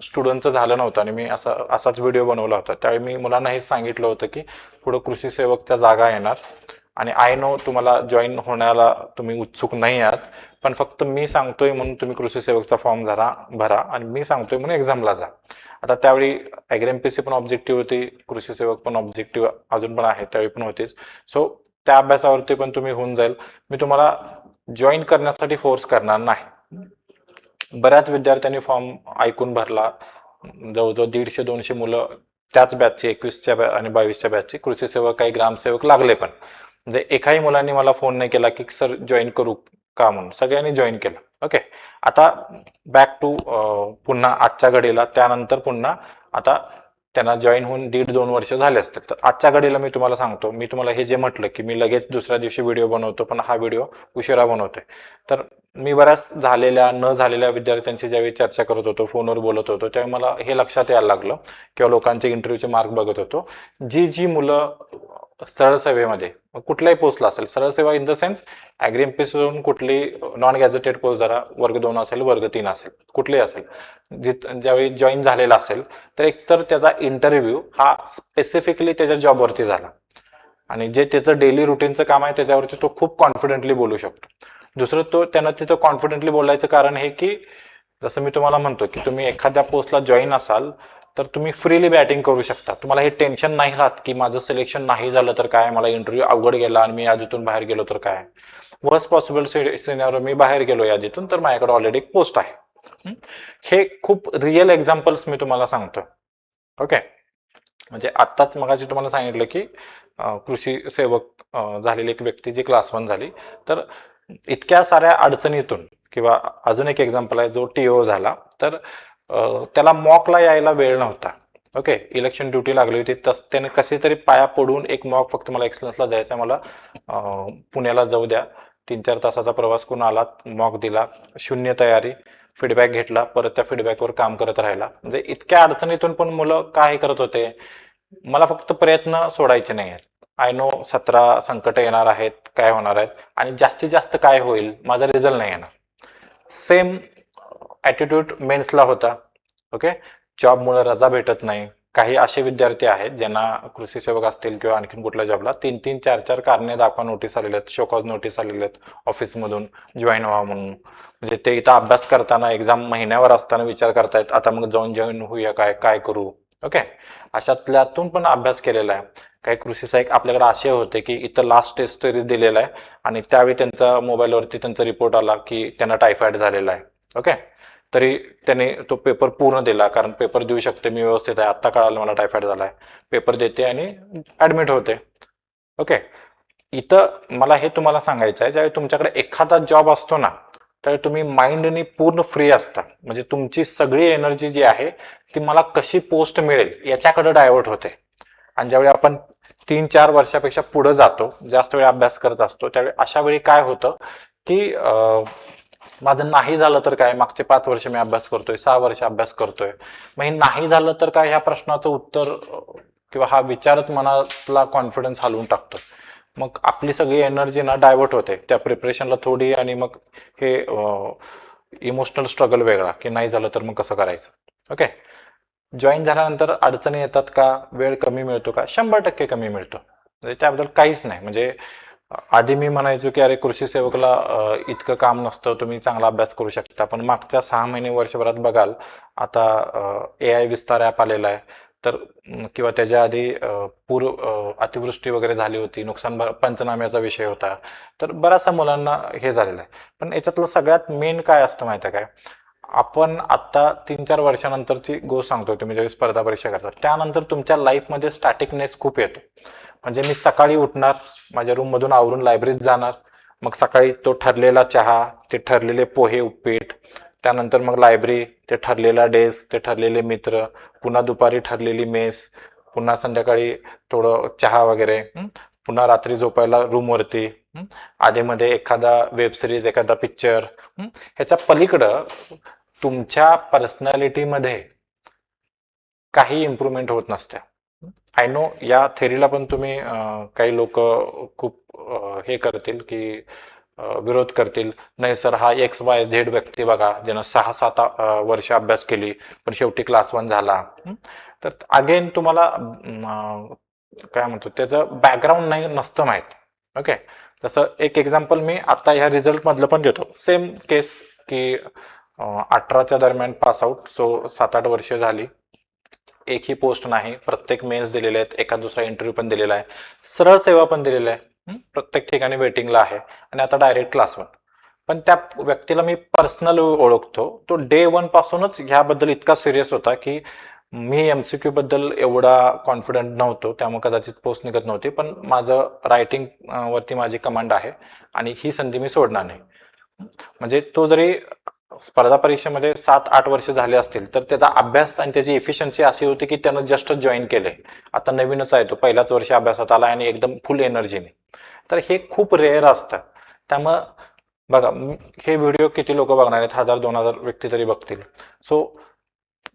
स्टुडंटचं झालं नव्हतं आणि मी असाच व्हिडिओ बनवला होता, त्यावेळी मी मुलांना हेच सांगितलं होतं की पुढं कृषी सेवकच्या जागा येणार आणि आय नो तुम्हाला जॉईन होण्याला तुम्ही उत्सुक नाही आहात, पण फक्त मी सांगतोय म्हणून तुम्ही कृषी सेवकचा फॉर्म भरा आणि मी सांगतोय म्हणून एक्झामला जा. आता त्यावेळी ॲग्री एमपीएससी पण ऑब्जेक्टिव्ह होती, कृषी सेवक पण ऑब्जेक्टिव्ह अजून पण आहे, त्यावेळी पण होतीच. सो त्या अभ्यासावरती पण तुम्ही होऊन जाईल. मी तुम्हाला जॉईन करण्यासाठी फोर्स करणार नाही. बऱ्याच विद्यार्थ्यांनी फॉर्म ऐकून भरला, जवळजवळ 150-200 मुलं त्याच बॅचचे, 21च्या आणि 22च्या बॅचचे कृषी सेवक, काही ग्रामसेवक लागले पण. म्हणजे एकाही मुलांनी मला फोन नाही केला की सर जॉईन करू का म्हणून, सगळ्यांनी जॉईन केलं. ओके, आता बॅक टू पुन्हा आजच्या घडीला. त्यानंतर पुन्हा आता त्यांना जॉईन होऊन 1.5-2 वर्ष झाले असतील. तर आजच्या घडीला मी तुम्हाला सांगतो, मी तुम्हाला हे जे म्हटलं की मी लगेच दुसऱ्या दिवशी व्हिडिओ बनवतो, पण हा व्हिडिओ उशिरा बनवतोय, तर मी बऱ्याच झालेल्या न झालेल्या विद्यार्थ्यांशी ज्यावेळी चर्चा करत होतो, फोनवर बोलत होतो, त्यावेळी मला हे लक्षात यायला लागलं किंवा लोकांचे इंटरव्ह्यूचे मार्क बघत होतो, जी मुलं सरळ सेवेमध्ये कुठल्याही पोस्टला असेल, सरळ सेवा इन द सेन्स ॲग्री एमपीएससीवरून कुठली नॉन गॅझेटेड पोस्ट धरा, वर्ग 2 असेल, वर्ग 3 असेल, कुठलीही असेल, ज्यावेळी जॉईन झालेला असेल तर एकतर त्याचा इंटरव्ह्यू हा स्पेसिफिकली त्याच्या जॉबवरती झाला आणि जे त्याचं डेली रुटीनचं काम आहे त्याच्यावरती तो खूप कॉन्फिडेंटली बोलू शकतो. दुसरं, त्यानं तिथं कॉन्फिडेंटली बोलायचं कारण हे की जसं मी तुम्हाला म्हणतो की तुम्ही एखाद्या पोस्टला जॉईन असाल तर तुम्ही फ्रीली बॅटिंग करू शकता. तुम्हाला हे टेन्शन नाही राहत की माझं सिलेक्शन नाही झालं तर काय, मला इंटरव्ह्यू अवघड गेला आणि मी यादीतून बाहेर गेलो तर काय, वर्स्ट पॉसिबल सिनेरिओ मी बाहेर गेलो यादीतून तर माझ्याकडे ऑलरेडी एक पोस्ट आहे. हे खूप रिअल एक्झाम्पल्स मी तुम्हाला सांगतो. ओके, म्हणजे आत्ताच मगाशी तुम्हाला सांगितलं की कृषी सेवक झालेली एक व्यक्ती जी क्लास 1 झाली, तर इतक्या साऱ्या अडचणीतून, किंवा अजून एक एक्झाम्पल आहे जो टीओ झाला, तर त्याला मॉकला यायला वेळ नव्हता. ओके, इलेक्शन ड्युटी लागली होती, त्याने कसे तरी पाया पडून एक मॉक फक्त मला एक्सलन्सला द्यायचा, मला पुण्याला जाऊ द्या, 3-4 तासाचा प्रवास करून आला, मॉक दिला, शून्य तयारी, फीडबॅक घेतला, परत त्या फीडबॅकवर काम करत राहिला. म्हणजे इतक्या अडचणीतून पण मुलं काय करत होते, मला फक्त प्रयत्न सोडायचे नाही आहेत. आय नो 17 संकट येणार आहेत, काय होणार आहेत आणि जास्तीत जास्त काय होईल, माझा रिझल्ट नाही येणार. सेम ॲटिट्यूड मेन्सला होता. ओके, जॉबमुळे रजा भेटत नाही. काही असे विद्यार्थी आहेत ज्यांना कृषी सेवक असतील किंवा आणखीन कुठल्या जॉबला 3-3, 4-4 कारणे दाखवा नोटीस आलेले आहेत, शोकॉज नोटीस आलेले आहेत ऑफिसमधून जॉईन व्हा म्हणून. म्हणजे ते इथं अभ्यास करताना, एक्झाम महिन्यावर असताना विचार करतायत आता मग जाऊन जॉईन होऊया, काय करू. ओके, अशातल्यातून पण अभ्यास केलेला आहे. काही कृषी सहाय्यक आपल्याकडे असे होते की इथं लास्ट टेस्ट सिरीज दिलेला आहे आणि त्यावेळी त्यांचा मोबाईलवरती त्यांचा रिपोर्ट आला की त्यांना टायफॉइड झालेला आहे. ओके, तरी त्याने तो पेपर पूर्ण दिला, कारण पेपर देऊ शकते मी, व्यवस्थित आहे, आत्ता कळालं मला टायफॉइड झाला आहे, पेपर देते आणि ॲडमिट होते. ओके, इथं मला हे तुम्हाला सांगायचं आहे, ज्यावेळी तुमच्याकडे एखादा जॉब असतो ना, त्यावेळी तुम्ही माइंडनी पूर्ण फ्री असता. म्हणजे तुमची सगळी एनर्जी जी आहे ती मला कशी पोस्ट मिळेल याच्याकडे डायव्हर्ट होते. आणि ज्यावेळी आपण 3-4 वर्षापेक्षा पुढे जातो, जास्त वेळ अभ्यास करत असतो, त्यावेळी अशा वेळी काय होतं की माझं नाही झालं तर काय, मागचे 5 वर्ष मी अभ्यास करतोय, 6 वर्ष अभ्यास करतोय, मग हे नाही झालं तर काय, ह्या प्रश्नाचं उत्तर किंवा हा विचारच मनातला कॉन्फिडन्स हलवून टाकतो. मग आपली सगळी एनर्जी ना डायव्हर्ट होते त्या प्रिपरेशनला थोडी, आणि मग हे इमोशनल स्ट्रगल वेगळा, की नाही झालं तर मग कसं करायचं. ओके. जॉईन झाल्यानंतर अडचणी येतात का, वेळ कमी मिळतो का, 100% कमी मिळतो. म्हणजे त्याबद्दल काहीच नाही. म्हणजे आधी मी म्हणायचो की अरे कृषी सेवकला इतकं काम नसतं, तुम्ही चांगला अभ्यास करू शकता, पण मागच्या 6 महिने वर्षभरात बघाल, आता AI विस्तार ॲप आलेला आहे. तर किंवा त्याच्या आधी अतिवृष्टी वगैरे झाली होती, पंचनाम्याचा विषय होता, तर बऱ्याचशा मुलांना हे झालेलं आहे. पण याच्यातलं सगळ्यात मेन काय असतं माहिती आहे काय, आपण आता 3-4 वर्षानंतरची गोष्ट सांगतो. तुम्ही ज्यावेळी स्पर्धा परीक्षा करता त्यानंतर तुमच्या लाईफमध्ये स्टॅटिकनेस खूप येतो. म्हणजे मी सकाळी उठणार, माझ्या रूममधून आवरून लायब्ररीत जाणार, मग सकाळी तो ठरलेला चहा, ते ठरलेले पोहे उपीट, त्यानंतर मग लायब्ररी, ते ठरलेला डेस्क, ते ठरलेले मित्र, पुन्हा दुपारी ठरलेली मेस, पुन्हा संध्याकाळी थोडं चहा वगैरे, पुन्हा रात्री झोपायला रूमवरती, आधीमध्ये एखादा वेब सिरीज, एखादा पिक्चर. ह्याच्या पलीकडं तुमच्या पर्सनॅलिटीमध्ये काही इम्प्रूव्हमेंट होत नसते. आय नो या थेरीला पण तुम्ही काही लोक खूप हे करतील की विरोध करतील, नाही सर हा XYZ व्यक्ती बघा ज्यानं 6-7 वर्ष अभ्यास केली पण शेवटी क्लास 1 झाला. तर अगेन तुम्हाला काय म्हणतो त्याचं बॅकग्राऊंड नाही नसतं माहीत. ओके. तसं एक एक्झाम्पल मी आता ह्या रिझल्ट मधलं पण देतो. सेम केस की 18च्या दरम्यान पास आउट, सो 7-8 वर्ष झाली, एकही पोस्ट नाही, प्रत्येक मेन्स दिलेले आहेत, एका दुसरा इंटरव्ह्यू पण दिलेला आहे, सरळ सेवा पण दिलेला आहे, प्रत्येक ठिकाणी वेटिंगला आहे, आणि आता डायरेक्ट क्लास 1. पण त्या व्यक्तीला मी पर्सनल ओळखतो. तो डे 1 पासूनच ह्याबद्दल इतका सिरियस होता की मी MCQ बद्दल एवढा कॉन्फिडंट नव्हतो, त्यामुळे कदाचित पोस्ट निघत नव्हती, पण माझं रायटिंग वरती माझी कमांड आहे आणि ही संधी मी सोडणार नाही. म्हणजे तो जरी स्पर्धा परीक्षेमध्ये 7-8 वर्ष झाले असतील तर त्याचा अभ्यास आणि त्याची एफिशियन्सी अशी होती की त्यानं जस्ट जॉईन केले, आता नवीनच आहे, तो पहिल्याच वर्षी अभ्यासात आला आणि एकदम फुल एनर्जीने. तर हे खूप रेअर असतं. त्यामुळं बघा, हे व्हिडिओ किती लोक बघणार आहेत, 1000-2000 व्यक्ती तरी बघतील. सो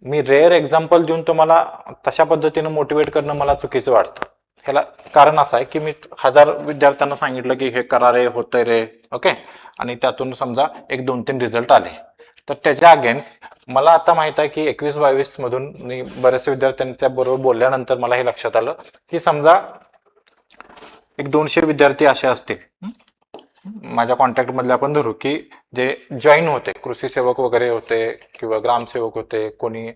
मी रेअर एक्झाम्पल देऊन तुम्हाला तशा पद्धतीनं मोटिवेट करणं मला चुकीचं वाटतं. ह्याला कारण असं आहे की मी 1000 विद्यार्थ्यांना सांगितलं की हे करा रे, होतंय रे, ओके, आणि त्यातून समजा 1-2-3 रिझल्ट आले, तर त्याच्या अगेन्स्ट मला आता माहित आहे की 21-22 मधून मी बऱ्याचशा विद्यार्थ्यांच्या बरोबर बोलल्यानंतर मला हे लक्षात आलं की समजा 200 विद्यार्थी असे असतील माझ्या कॉन्टॅक्ट मधले, आपण धरू की जे जॉईन होते, कृषी सेवक वगैरे होते किंवा ग्रामसेवक होते, कोणी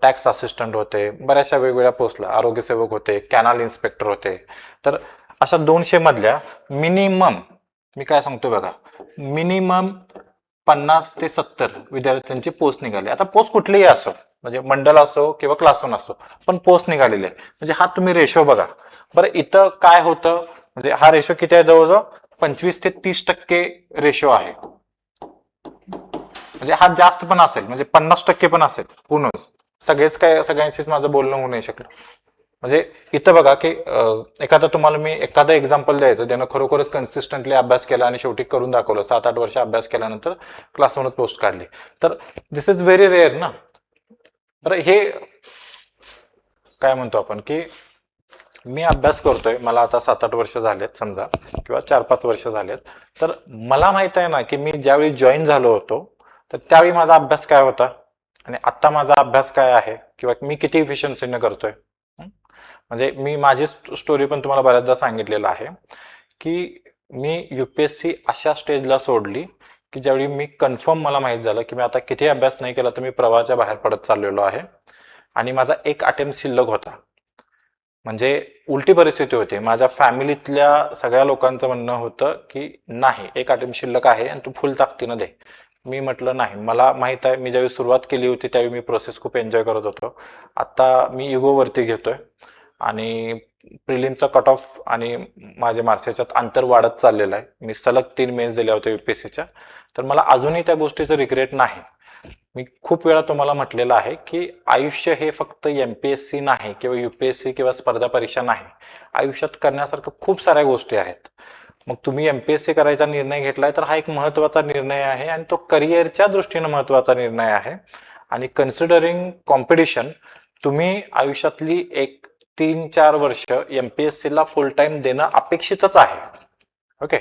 टॅक्स असिस्टंट होते, बऱ्याचशा वेगवेगळ्या पोस्टला आरोग्य सेवक होते, कॅनल इन्स्पेक्टर होते. तर अशा 200 मधल्या मिनिमम, मी काय सांगतोय बघा, मिनिमम 50 ते 70 विद्यार्थ्यांची पोस्ट निघाली. आता पोस्ट कुठलीही असो, म्हणजे मंडल असो किंवा क्लास 1 असो, पण पोस्ट निघालेली आहे. म्हणजे हा तुम्ही रेशो बघा बरं. इथं काय होतं, म्हणजे हा रेशो किती आहे, जवळजवळ 25 ते 30% रेशो आहे. म्हणजे हा जास्त पण असेल, म्हणजे 50% पण असेल, पूर्ण सगळेच काय, सगळ्यांशीच माझं बोलणं होऊ नाही शकलं. म्हणजे इथं बघा की एखादा तुम्हाला मी एखादं एक्झाम्पल द्यायचं ज्यानं खरोखरच कन्सिस्टंटली अभ्यास केला आणि शेवटी करून दाखवलं, 7-8 वर्ष अभ्यास केल्यानंतर क्लास 1च पोस्ट काढली, तर दिस इज व्हेरी रेअर ना. बरं, हे काय म्हणतो आपण की मी अभ्यास करतोय, मला आता 7-8 वर्ष झालेत समजा, किंवा 4-5 वर्ष झालेत, तर मला माहित आहे ना की मी ज्यावेळी जॉईन झालो होतो तर त्यावेळी माझा अभ्यास काय होता आणि आता माझा अभ्यास काय आहे, किंवा मी किती इफिशियन्सीने करतोय. म्हणजे मी माझी स्टोरी पण तुम्हाला बऱ्याचदा सांगितलेलं आहे की मी UPSC अशा स्टेजला सोडली की ज्यावेळी मी कन्फर्म, मला माहित झालं की मी आता किती अभ्यास नाही केला तर मी प्रवाहाच्या बाहेर पडत चाललेलो आहे, आणि माझा एक अटेम्प्ट शिल्लक होता. म्हणजे उलटी परिस्थिती होती. माझ्या फॅमिलीतल्या सगळ्या लोकांचं म्हणणं होतं की नाही, एक अटेम्प्ट शिल्लक आहे आणि तू फुल ताकदीनं दे. मी म्हटलं नाही, मला माहित आहे, मी ज्यावेळी सुरुवात केली होती त्यावेळी मी प्रोसेस खूप एन्जॉय करत होतो. आता मी इगोवरती घेतोय आणि प्रिलिमचा कट ऑफ आणि माझे मार्क्स याच्यात अंतर वाढत चाललेलं आहे. मी सलग 3 मेन्स दिल्या होत्या UPSCच्या, तर मला अजूनही त्या गोष्टीचं रिग्रेट नाही. मी खूप वेळा तुम्हाला म्हटलेलं आहे की आयुष्य हे फक्त MPSC नाही किंवा UPSC किंवा स्पर्धा परीक्षा नाही. आयुष्यात करण्यासारखं खूप साऱ्या गोष्टी आहेत. मग तुम्ही एमपीएससी करायचा निर्णय घेतलाय तर हा एक महत्त्वाचा निर्णय आहे आणि तो करिअरच्या दृष्टीने महत्त्वाचा निर्णय आहे. आणि कन्सिडरिंग कॉम्पिटिशन, तुम्ही आयुष्यातली एक 3-4 वर्ष एमपीएससीला फुल टाइम देणं अपेक्षितच आहे. ओके,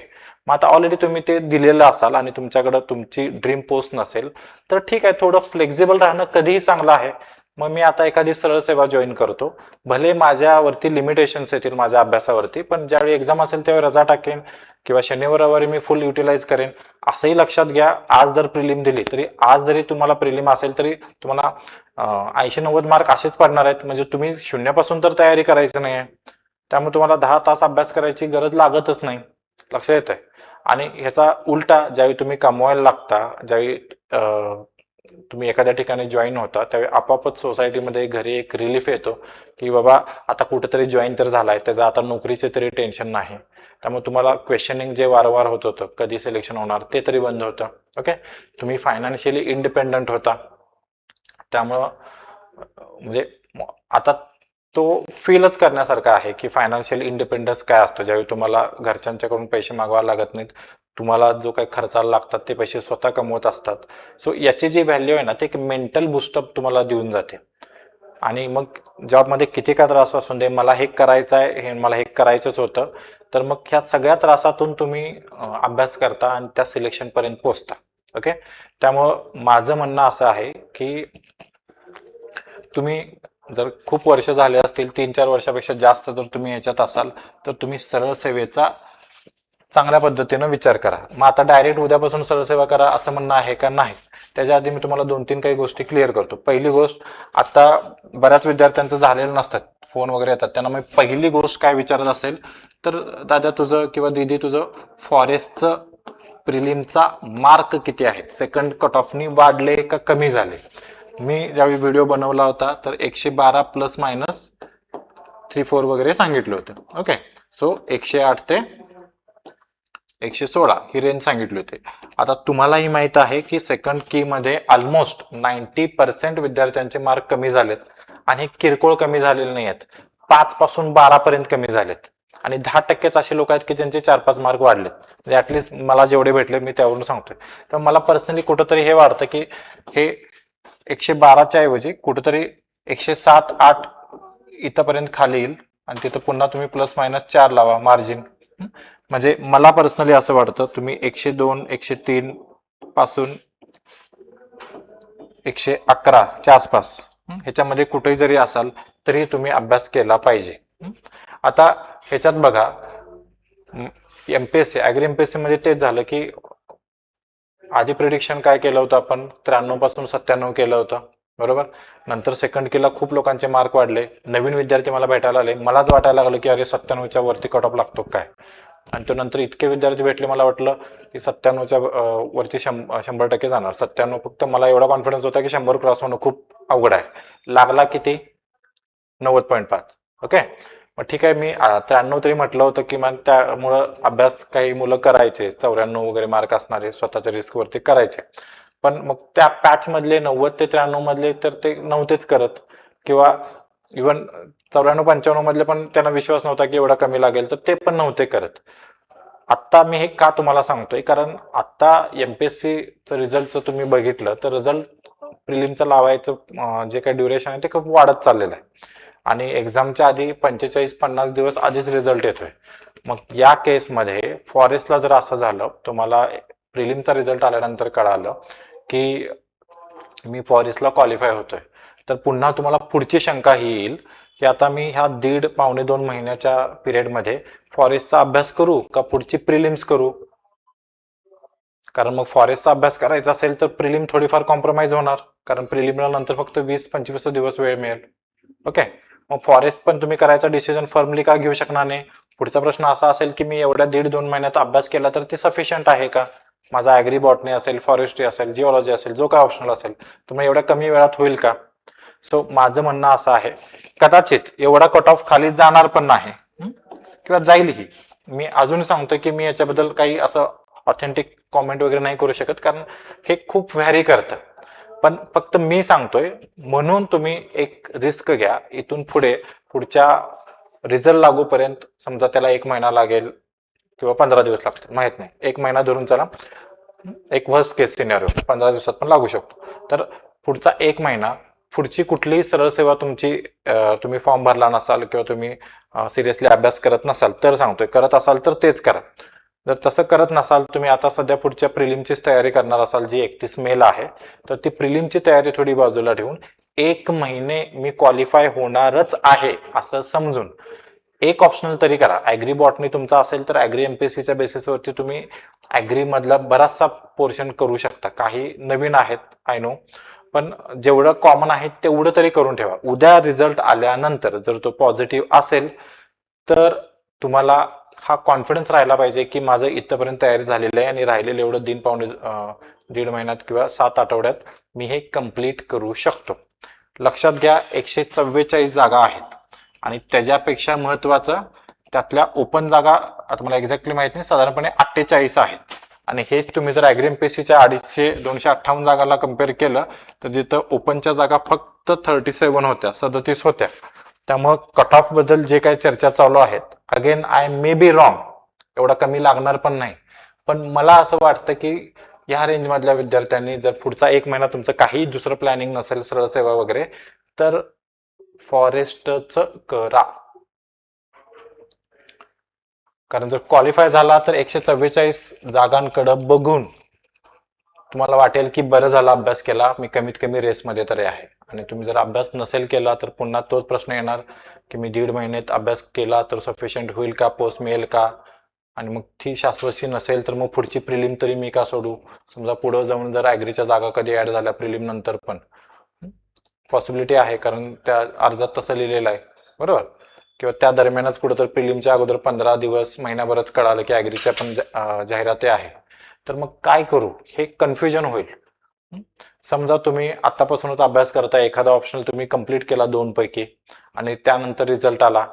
मग आता ऑलरेडी तुम्ही ते दिलेलं असाल आणि तुमच्याकडे तुमची ड्रीम पोस्ट नसेल तर ठीक आहे, थोडं फ्लेक्झिबल राहणं कधीही चांगलं आहे. मग मी आता एखादी सरळ सेवा जॉईन करतो, भले माझ्यावरती लिमिटेशन्स येतील माझ्या अभ्यासावरती, पण ज्यावेळी एक्झाम असेल त्यावेळी रजा टाकेन किंवा शनिवार रविवारी मी फुल युटिलाइज करेन. असंही लक्षात घ्या, आज जर प्रिलिम दिली तरी आज जरी तुम्हाला प्रिलिम असेल तरी तुम्हाला 80-90 मार्क असेच पडणार आहेत. म्हणजे तुम्ही शून्यापासून तर तयारी करायची नाही आहे, त्यामुळे तुम्हाला 10 तास अभ्यास करायची गरज लागतच नाही. लक्षात येत आहे. आणि ह्याचा उलटा, ज्यावेळी तुम्ही कमवायला लागता, ज्यावेळी तुम्ही एखाद्या ठिकाणी जॉईन होता, त्यावेळी आपापच सोसायटीमध्ये घरी एक रिलीफ येतो की बाबा आता कुठेतरी जॉईन तर झालाय, त्याचं आता नोकरीचे तरी टेन्शन नाही. त्यामुळे तुम्हाला क्वेश्चनिंग जे वारंवार होत होतं कधी सिलेक्शन होणार ते तरी बंद होतं. ओके, तुम्ही फायनान्शियली इंडिपेंडंट होता. त्यामुळं म्हणजे आता तो फीलच करण्यासारखा आहे की फायनान्शियल इंडिपेंडन्स काय असतं, ज्यावेळी तुम्हाला घरच्यांच्याकडून पैसे मागवावे लागत नाहीत, तुम्हाला जो काही खर्चाला लागतात ते पैसे स्वतः कमवत असतात. सो याची जी व्हॅल्यू आहे ना, ते एक मेंटल बुस्टअप तुम्हाला देऊन जाते. आणि मग जॉबमध्ये किती का त्रास असून दे, मला हे करायचं आहे, हे मला हे करायचंच होतं, तर मग ह्या सगळ्या त्रासातून तुम्ही अभ्यास करता आणि त्या सिलेक्शनपर्यंत पोहोचता. ओके, त्यामुळं माझं म्हणणं असं आहे की तुम्ही जर खूप वर्ष झाले असतील, 3-4 वर्षापेक्षा जास्त जर तुम्ही याच्यात असाल तर तुम्ही सरळ सेवेचा चांगल्या पद्धतीनं विचार करा. मग आता डायरेक्ट उद्यापासून सरळ सेवा करा असं म्हणणं आहे का? नाही. त्याच्या आधी मी तुम्हाला 2-3 काही गोष्टी क्लिअर करतो. पहिली गोष्ट, आता बऱ्याच विद्यार्थ्यांचं झालेलं नसतात, फोन वगैरे येतात त्यांना, मग पहिली गोष्ट काय विचारत असेल तर दादा तुझं किंवा दीदी तुझं फॉरेस्टचं प्रिलिमचा मार्क किती आहे, सेकंड कट ऑफनी वाढले का कमी झाले? मी ज्यावेळी व्हिडिओ बनवला होता तर 112 प्लस मायनस 3-4 वगैरे सांगितलं होतं. ओके, सो 108 ते 116 ही रेंज सांगितली होती. आता तुम्हालाही माहित आहे की सेकंड की मध्ये ऑलमोस्ट 90% विद्यार्थ्यांचे मार्क कमी झालेत आणि किरकोळ कमी झालेले नाही आहेत, 5 पासून 12 पर्यंत कमी झालेत. आणि 10%च असे लोक आहेत की ज्यांचे 4-5 मार्क वाढलेत. म्हणजे ऍटलिस्ट मला जेवढे भेटले मी त्यावरून सांगतोय. तर मला पर्सनली कुठंतरी हे वाटतं की हे 112च्या ऐवजी कुठेतरी 107-8 इथपर्यंत खाली येईल आणि तिथं पुन्हा तुम्ही प्लस मायनस 4 लावा मार्जिन. म्हणजे मला पर्सनली असं वाटतं तुम्ही 102-103 पासून 111च्या आसपास ह्याच्यामध्ये कुठेही जरी असाल तरी तुम्ही अभ्यास केला पाहिजे. आता ह्याच्यात बघा, एमपीएससी ऍग्री एमपीएससी मध्ये तेच झालं की आधी प्रिडिक्शन काय केलं होतं आपण, 93 पासून 97 केलं होतं, बरोबर. नंतर सेकंड केला खूप लोकांचे मार्क वाढले, नवीन विद्यार्थी मला भेटायला आले, मलाच वाटायला लागलं की अरे 97च्या वरती कट ऑफ लागतो काय. आणि तो नंतर इतके विद्यार्थी भेटले, मला वाटलं की 97च्या वरती 100% जाणार. 97 फक्त मला एवढा कॉन्फिडन्स होता की 100 क्रॉस होणं खूप अवघड आहे. लागला किती? 90.5. ओके, मग ठीक आहे, मी 93 तरी म्हटलं होतं की मग त्यामुळं अभ्यास काही मुलं करायचे, 94 वगैरे मार्क असणारे स्वतःच्या रिस्क वरती करायचे. पण मग त्या पॅच मधले 90 ते 93 मधले तर ते नव्हतेच करत, किंवा इव्हन 94-95 मधले पण त्यांना विश्वास नव्हता की एवढा कमी लागेल, तर ते पण नव्हते करत. आत्ता मी हे का तुम्हाला सांगतोय, कारण आता एमपीएससीचं रिझल्टचं तुम्ही बघितलं तर रिझल्ट प्रिलिमचं लावायचं जे काही ड्युरेशन आहे ते खूप वाढत चाललेलं आहे आणि एक्झामच्या आधी 45-50 दिवस आधीच रिझल्ट येतोय. मग या केसमध्ये फॉरेस्टला जर असं झालं, तुम्हाला प्रिलिमचा रिझल्ट आल्यानंतर कळालं की मी फॉरेस्टला क्वालिफाय होतोय, तर पुन्हा तुम्हाला पुढची शंका ही येईल की आता मी ह्या 1.5-2 महिन्याच्या पिरियडमध्ये फॉरेस्टचा अभ्यास करू का पुढची प्रिलिम्स करू. कारण मग फॉरेस्टचा अभ्यास करायचा असेल तर प्रिलिम थोडीफार कॉम्प्रोमाइज होणार, कारण प्रिलिमला नंतर फक्त 20-25 दिवस वेळ मिळेल. ओके, मग फॉरेस्ट पण तुम्ही करायचा डिसिजन फर्मली का घेऊ शकणार नाही. पुढचा प्रश्न असा असेल की मी एवढ्या 1.5-2 महिन्यात अभ्यास केला तर ते सफिशियंट आहे का. माझा ऍग्री बॉटनी असेल, फॉरेस्ट्री असेल, जिओलॉजी असेल, जो काय ऑप्शनल असेल, तर मग एवढ्या कमी वेळात होईल का. सो माझं म्हणणं असं आहे, कदाचित एवढा कट ऑफ खाली जाणार पण नाही किंवा जाईलही. मी अजून सांगतो की मी याच्याबद्दल काही असं ऑथेंटिक कॉमेंट वगैरे नाही करू शकत, कारण हे खूप व्हॅरी करतं. पण फक्त मी सांगतोय म्हणून तुम्ही एक रिस्क घ्या. इथून पुढच्या रिझल्ट लागूपर्यंत समजा त्याला 1 महिना लागेल, किंवा 15 दिवस लागतील, माहित नाही. 1 महिना धरून चला, एक वर्स्ट केस सिनेरिओ 15 दिवसात पण लागू शकतो. तर पुढचा 1 महिना पुढची कुठलीही सरळ सेवा तुमची तुम्ही फॉर्म भरला नसाल किंवा तुम्ही सिरियसली अभ्यास करत नसाल तर सांगतोय, करत असाल तर तेच करा. जर तसं करत नसाल, तुम्ही आता सध्या पुढच्या प्रिलिमचीच तयारी करणार असाल जी 31 मेला आहे, तर ती प्रिलिमची तयारी थोडी बाजूला ठेवून 1 महिने मी क्वालिफाय होणारच आहे असं समजून एक ऑप्शनल तरी करा. ॲग्री बॉटनी तुमचा असेल तर ॲग्री एमपीएससीच्या बेसिसवरती तुम्ही ॲग्री मधला बराचसा पोर्शन करू शकता. काही नवीन आहेत आय नो, पण जेवढं कॉमन आहे तेवढं तरी करून ठेवा. उद्या रिझल्ट आल्यानंतर जर तो पॉझिटिव्ह असेल तर तुम्हाला हा कॉन्फिडन्स राहिला पाहिजे की माझं इथपर्यंत तयारी झालेली आहे आणि राहिलेलं एवढं दीड महिन्यात किंवा 7 आठवड्यात मी हे कम्प्लीट करू शकतो. लक्षात घ्या, 144 जागा आहेत आणि त्याच्यापेक्षा महत्वाचं त्यातल्या ओपन जागा आता मला एक्झॅक्टली माहित नाही, साधारणपणे 48 आहेत. आणि हेच तुम्ही जर ॲग्री एमपीएससीच्या 258 जागाला कम्पेअर केलं तर जिथं ओपनच्या जागा फक्त 37 होत्या, 37 होत्या. त्यामुळं कट ऑफ बद्दल जे काही चर्चा चालू आहेत, again I may be wrong, एवढा कमी लागणार पण नाही. पण मला असं वाटतं की ह्या रेंजमधल्या विद्यार्थ्यांनी जर पुढचा 1 महिना तुमचं काही दुसरं प्लॅनिंग नसेल, सरळ सेवा वगैरे, तर फॉरेस्टचं करा. कारण जर क्वालिफाय झाला तर 144 जागांकडे बघून तुम्हाला वाटेल की बरं झालं अभ्यास केला, मी कमीत कमी रेसमध्ये तरी आहे. आणि तुम्ही जर अभ्यास नसेल केला तर पुन्हा तोच प्रश्न येणार की मी 1.5 महिन्यात अभ्यास केला तर सफिशियंट होईल का, पोस्ट मिळेल का, आणि मग ती शाश्वती नसेल तर मग पुढची प्रिलिम तरी मी का सोडू. समजा पुढे जाऊन जर ॲग्रीच्या जागा कधी ऍड झाल्या प्रिलिम नंतर पण पॉसिबिलिटी आहे, कारण त्या अर्जात तसं लिहिलेलं आहे बरोबर, किंवा त्या दरम्यानच कुठं तर प्रिलिमच्या अगोदर 15 दिवस महिनाभरच कळालं की ॲग्रीच्या पण जाहिराती आहे, तर मग काय करू हे कन्फ्युजन होईल. समजा तुम्ही आतापासूनच अभ्यास करता, एखादा ऑप्शनल तुम्ही कंप्लीट केला 2 पैकी आणि त्यानंतर रिझल्ट आला,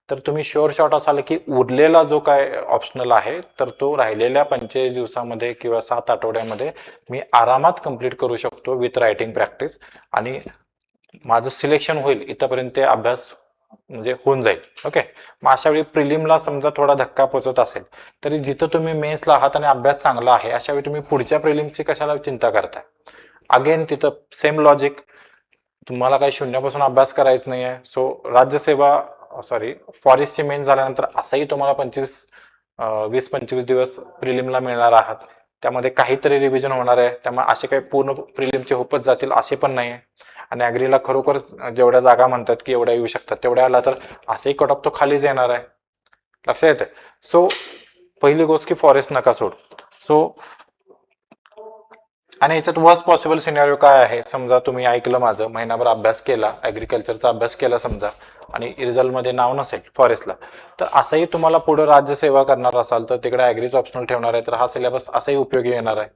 तर तुम्ही शुअर शॉट असाल की उरलेला जो काय ऑप्शनल आहे तर तो राहिलेल्या 45 दिवसामध्ये किंवा 7 आठवड्यामध्ये मी आरामात कंप्लीट करू शकतो विथ रायटिंग प्रॅक्टिस, आणि माझं सिलेक्शन होईल इथपर्यंत ते अभ्यास म्हणजे होऊन जाईल. ओके, मग अशा वेळी प्रिलिमला समजा थोडा धक्का पोचत असेल तरी जिथं तुम्ही मेन्सला आहात आणि अभ्यास चांगला आहे, अशा वेळी तुम्ही पुढच्या प्रिलिमची कशाला चिंता करताय. अगेन तिथं सेम लॉजिक, तुम्हाला काही शून्यापासून अभ्यास करायचा नाही आहे. सो राज्यसेवा फॉरेस्टची मेन झाल्यानंतर असंही तुम्हाला 20-25 दिवस प्रिलिमला मिळणार आहात, त्यामध्ये काहीतरी रिव्हिजन होणार आहे. त्यामुळे असे काही पूर्ण प्रिलिमचे होपच जातील असे पण नाही आहे. आणि ॲग्रीला खरोखर जेवढ्या जागा म्हणतात की एवढ्या येऊ शकतात तेवढ्या आला तर असंही कट ऑफ तो खालीच येणार आहे. लक्षात येते. सो पहिली गोष्ट की फॉरेस्ट नका सोड. सो आणि याच्यात वर्स्ट पॉसिबल सिनेरिओ काय आहे, समजा तुम्ही ऐकलं माझं, महिनाभर अभ्यास केला, ॲग्रिकल्चरचा अभ्यास केला समजा, आणि रिझल्टमध्ये नाव नसेल फॉरेस्टला, तर असंही तुम्हाला पुढे राज्यसेवा करणार असाल तर तिकडे ॲग्रीच ऑप्शनल ठेवणार आहे, तर हा सिलेबस असाही उपयोगी येणार आहे.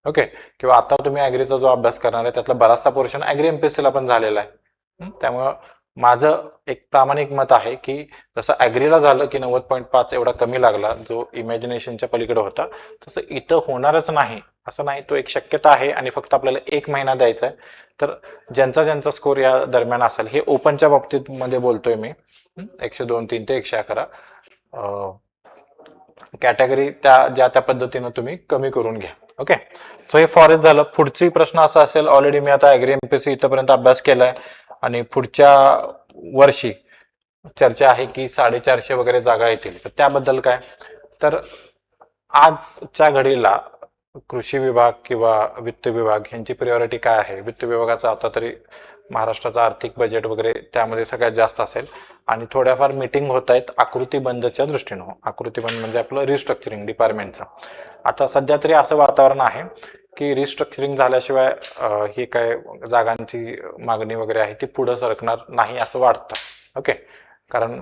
ओके, किंवा आता तुम्ही ॲग्रीचा जो अभ्यास करणार आहे त्यातला बराचसा पोर्शन ॲग्री एमपीएससीला पण झालेला आहे. त्यामुळं माझं एक प्रामाणिक मत आहे की जसं ॲग्रीला झालं की 90.5 एवढा कमी लागला जो इमॅजिनेशनच्या पलीकडे होता, तसं इथं होणारच नाही असं नाही. तो एक शक्यता आहे आणि फक्त आपल्याला 1 महिना द्यायचा आहे. तर ज्यांचा स्कोर या दरम्यान असेल, हे ओपनच्या बाबतीत मध्ये बोलतोय मी, 102, 3 ते 111 कॅटेगरी त्या पद्धतीनं तुम्ही कमी करून घ्या. ओके, सो हे फॉरेस्ट झालं. पुढची प्रश्न असा असेल, ऑलरेडी मी आता ॲग्री एमपीएससी इथपर्यंत अभ्यास केलाय आणि पुढच्या वर्षी चर्चा आहे की 450 वगैरे जागा येतील, तर त्याबद्दल काय. तर आजच्या घडीला कृषी विभाग किंवा वित्त विभाग यांची प्रायोरिटी काय आहे. वित्त विभागाचा आता तरी महाराष्ट्राचा आर्थिक बजेट वगैरे त्यामध्ये सगळ्यात जास्त असेल, आणि थोड्याफार मीटिंग होत आहेत आकृतीबंधच्या दृष्टीनं. आकृतीबंध म्हणजे आपलं रिस्ट्रक्चरिंग डिपार्टमेंटचं. आता सध्या तरी असं वातावरण आहे की रिस्ट्रक्चरिंग झाल्याशिवाय ही काय जागांची मागणी वगैरे आहे ती पुढे सरकणार नाही असं वाटतं. ओके, कारण